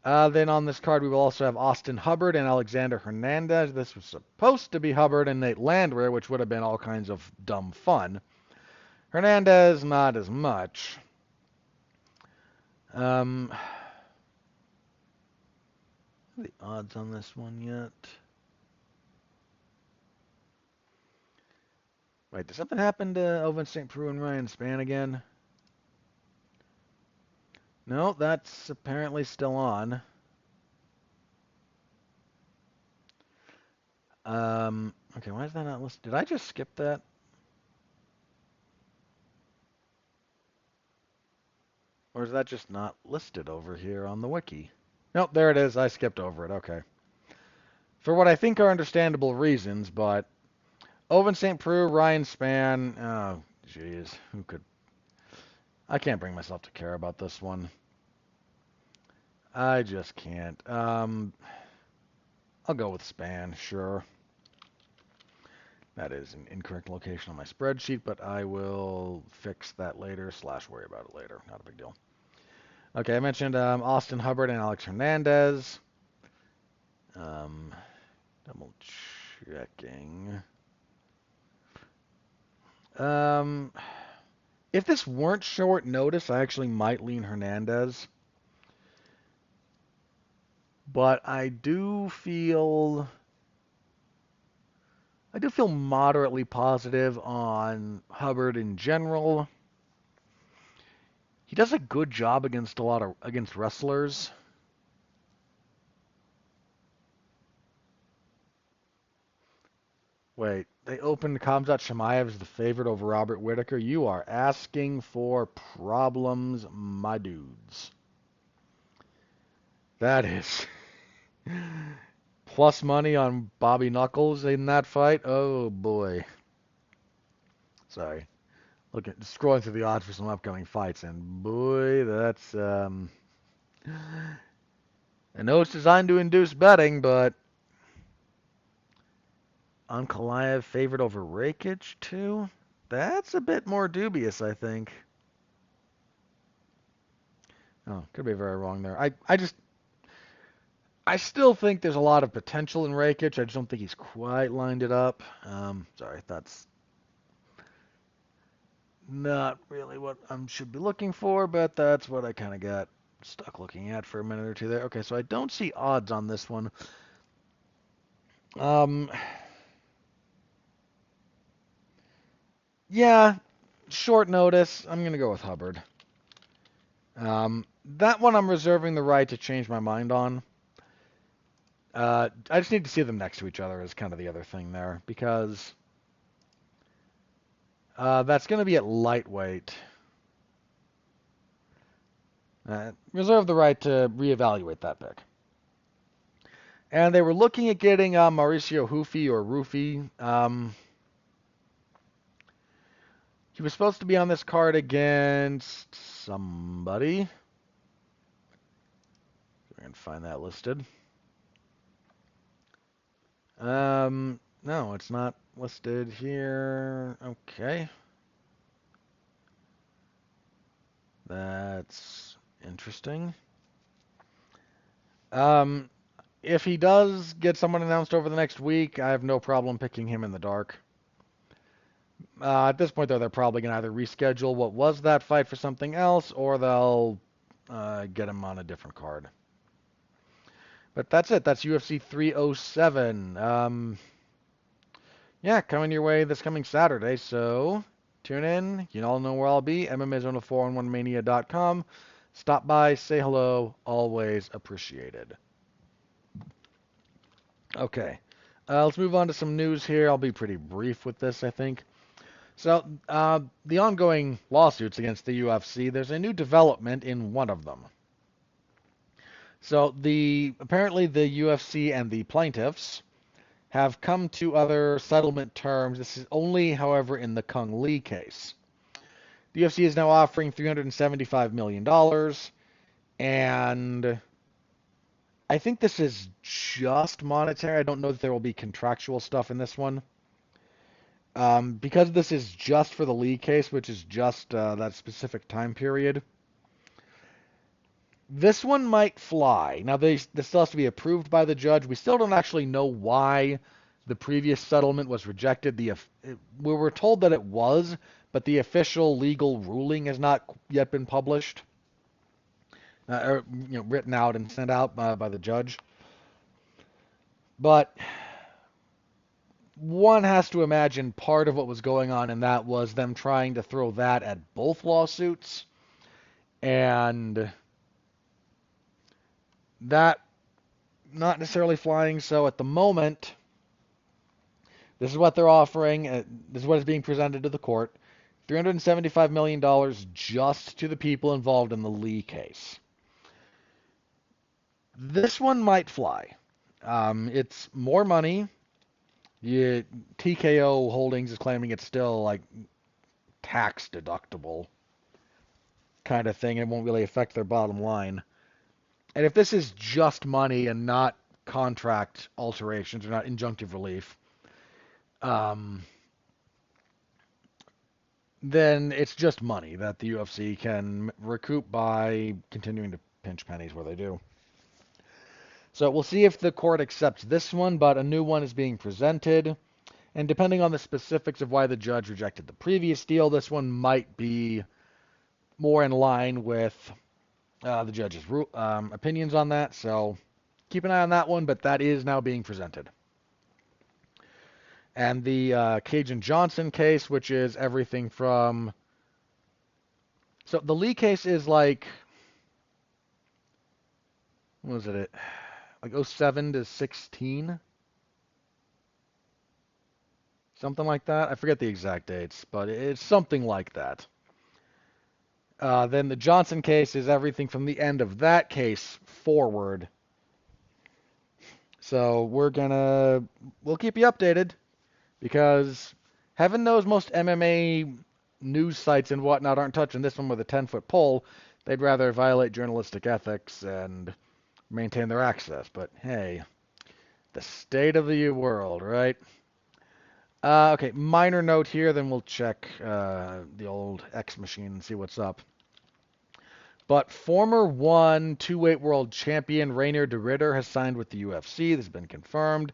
Then on this card, we will also have Austin Hubbard and Alexander Hernandez. This was supposed to be Hubbard and Nate Landwehr, which would have been all kinds of dumb fun. Hernandez, not as much. The odds on this one yet? Wait, did something happen to Owen St. Preux and Ryan Spann again? No, that's apparently still on. Okay, why is that not listed? Did I just skip that? Or is that just not listed over here on the wiki? Nope, there it is. I skipped over it. Okay. For what I think are understandable reasons, but Owen St. Preux, Ryan Spann, oh, jeez, who could... I can't bring myself to care about this one. I just can't. I'll go with Spann, sure. That is an incorrect location on my spreadsheet, but I will fix that later / worry about it later. Not a big deal. Okay, I mentioned Austin Hubbard and Alex Hernandez. Double checking. If this weren't short notice, I actually might lean Hernandez. But I do feel moderately positive on Hubbard in general. He does a good job against wrestlers. Wait, they opened Khamzat Chimaev as the favorite over Robert Whittaker. You are asking for problems, my dudes. That is plus money on Bobby Knuckles in that fight. Oh boy. Sorry. Scrolling through the odds for some upcoming fights, and boy, that's I know it's designed to induce betting, but Ankalaev favored over Rakic too? That's a bit more dubious, I think. Oh, could be very wrong there. I still think there's a lot of potential in Rakic. I just don't think he's quite lined it up. Sorry, that's not really what I should be looking for, but that's what I kind of got stuck looking at for a minute or two there. Okay, so I don't see odds on this one. Yeah, short notice. I'm going to go with Hubbard. That one I'm reserving the right to change my mind on. I just need to see them next to each other is kind of the other thing there, because that's going to be at lightweight. Reserve the right to reevaluate that pick. And they were looking at getting Mauricio Hoofy or Roofy. He was supposed to be on this card against somebody. I can find that listed. No, it's not listed here. Okay. That's interesting. If he does get someone announced over the next week, I have no problem picking him in the dark. At this point, though, they're probably going to either reschedule what was that fight for something else, or they'll get him on a different card. But that's it. That's UFC 307. Yeah, coming your way this coming Saturday, so tune in. You all know where I'll be. MMAZone411mania.com. Stop by, say hello. Always appreciated. Okay. Let's move on to some news here. I'll be pretty brief with this, I think. So, the ongoing lawsuits against the UFC, there's a new development in one of them. So, apparently the UFC and the plaintiffs have come to other settlement terms. This is only, however, in the Kung Lee case. The UFC is now offering $375 million, and I think this is just monetary. I don't know that there will be contractual stuff in this one. Because this is just for the Lee case, which is just that specific time period, this one might fly. Now, this still has to be approved by the judge. We still don't actually know why the previous settlement was rejected. We were told that it was but the official legal ruling has not yet been published, or written out and sent out by the judge. But one has to imagine part of what was going on, and that was them trying to throw that at both lawsuits, and that not necessarily flying. So at the moment, this is what they're offering. This is what is being presented to the court. $375 million just to the people involved in the Lee case. This one might fly. It's more money. TKO Holdings is claiming it's still like tax deductible kind of thing. It won't really affect their bottom line. And if this is just money and not contract alterations or not injunctive relief, um, then it's just money that the UFC can recoup by continuing to pinch pennies where they do. So we'll see if the court accepts this one, but a new one is being presented. And depending on the specifics of why the judge rejected the previous deal, this one might be more in line with the judge's opinions on that. So keep an eye on that one, but that is now being presented. And the Cajun Johnson case, which is everything from... So the Lee case is like... What was it? Like 07 to 16? Something like that. I forget the exact dates, but it's something like that. Then the Johnson case is everything from the end of that case forward. So we'll keep you updated because heaven knows most MMA news sites and whatnot aren't touching this one with a 10-foot pole. They'd rather violate journalistic ethics and maintain their access. But hey, the state of the world, right? Okay, minor note here, then we'll check the old X machine and see what's up. But former two-weight world champion Reiner De Ridder has signed with the UFC. This has been confirmed.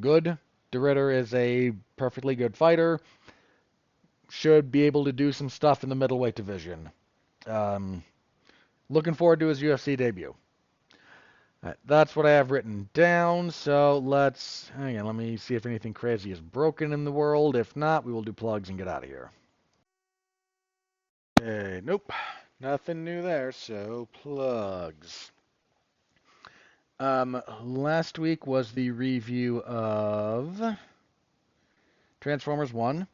Good. De Ridder is a perfectly good fighter. Should be able to do some stuff in the middleweight division. Looking forward to his UFC debut. Right, that's what I have written down. So hang on, let me see if anything crazy is broken in the world. If not, we will do plugs and get out of here. Okay, nope. Nothing new there, so plugs. Last week was the review of Transformers 1.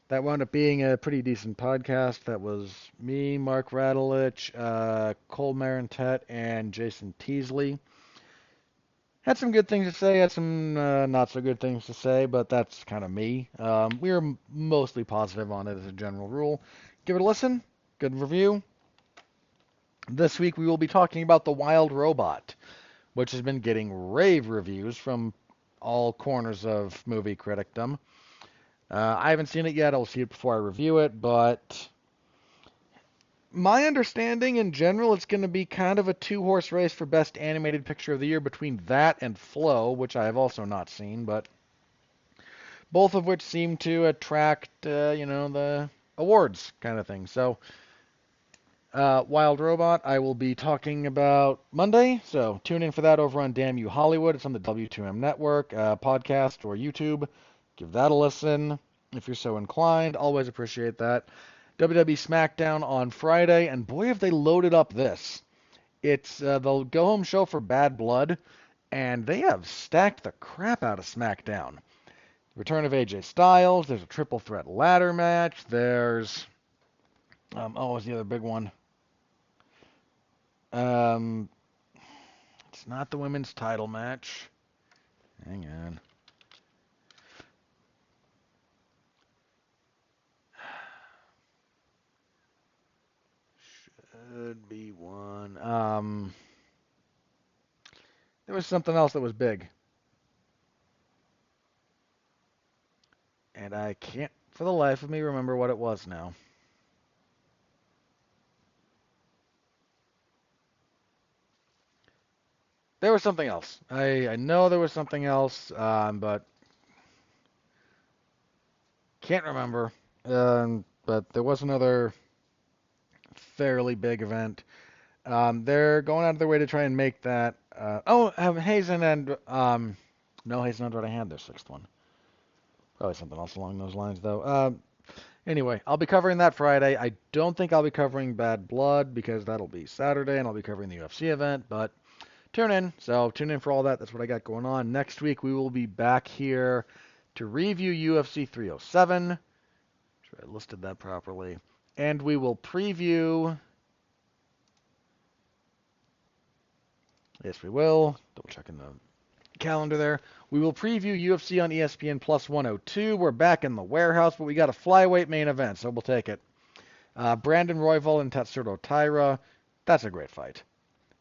That wound up being a pretty decent podcast. That was me, Mark Radulich, Cole Marentet, and Jason Teasley. Had some good things to say, had some not so good things to say, but that's kind of me. We were mostly positive on it as a general rule. Give it a listen. Good review. This week we will be talking about The Wild Robot, which has been getting rave reviews from all corners of movie criticdom. I haven't seen it yet. I'll see it before I review it, but my understanding in general, it's going to be kind of a two-horse race for Best Animated Picture of the Year between that and Flow, which I have also not seen, but both of which seem to attract, the awards kind of thing. So, Wild Robot, I will be talking about Monday, so tune in for that over on Damn You Hollywood. It's on the W2M Network, podcast or YouTube. Give that a listen if you're so inclined. Always appreciate that. WWE SmackDown on Friday, and boy, have they loaded up this. It's the go-home show for Bad Blood, and they have stacked the crap out of SmackDown. Return of AJ Styles, there's a triple threat ladder match, there's... what's the other big one? It's not the women's title match. Hang on. Should be one. There was something else that was big. And I can't, for the life of me, remember what it was now. There was something else. I know there was something else, but Can't remember. But there was another fairly big event. They're going out of their way to try and make that. Hazen and no, Hazen Andrade had their sixth one. Probably something else along those lines, though. Anyway, I'll be covering that Friday. I don't think I'll be covering Bad Blood because that'll be Saturday, and I'll be covering the UFC event. But tune in. So tune in for all that. That's what I got going on. Next week we will be back here to review UFC 307. Make sure I listed that properly. And we will preview. Yes, we will. Double checking the calendar there. We will preview UFC on ESPN Plus 102. We're back in the warehouse, but we got a flyweight main event, so we'll take it. Brandon Royval and Tatsuro Taira. That's a great fight.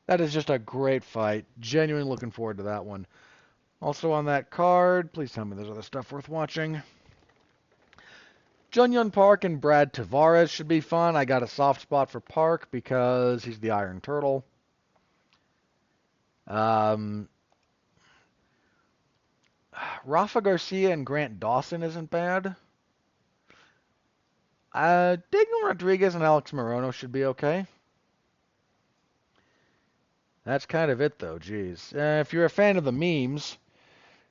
That is just a great fight. Genuinely looking forward to that one. Also on that card, please tell me there's other stuff worth watching. Jun Park and Brad Tavares should be fun. I got a soft spot for Park because he's the Iron Turtle. Rafa Garcia and Grant Dawson isn't bad. Daniel Rodriguez and Alex Morono should be okay. That's kind of it, though. Geez. If you're a fan of the memes,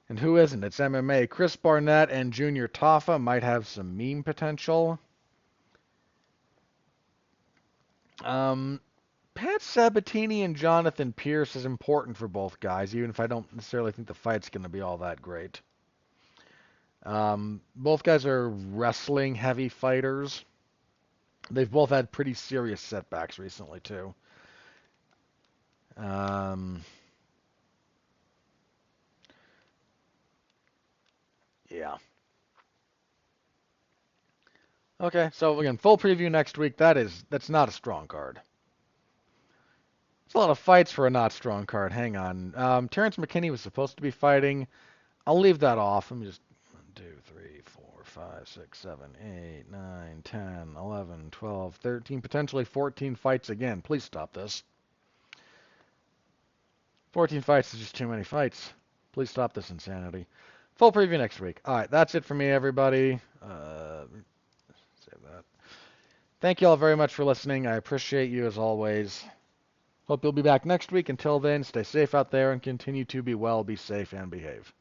and who isn't? It's MMA. Chris Barnett and Junior Taffa might have some meme potential. Pat Sabatini and Jonathan Pierce is important for both guys, even if I don't necessarily think the fight's going to be all that great. Both guys are wrestling heavy fighters. They've both had pretty serious setbacks recently, too. Yeah. Okay, so again, full preview next week. That's not a strong card. It's a lot of fights for a not strong card. Hang on. Terrence McKinney was supposed to be fighting. I'll leave that off. Let me just 1, 2, 3, 4, 5, 6, 7, 8, 9, 10, 11, 12, 13, potentially 14 fights again. Please stop this. 14 fights is just too many fights. Please stop this insanity. Full preview next week. All right, that's it for me, everybody. Save that. Thank you all very much for listening. I appreciate you as always. Hope you'll be back next week. Until then, stay safe out there and continue to be well, be safe, and behave.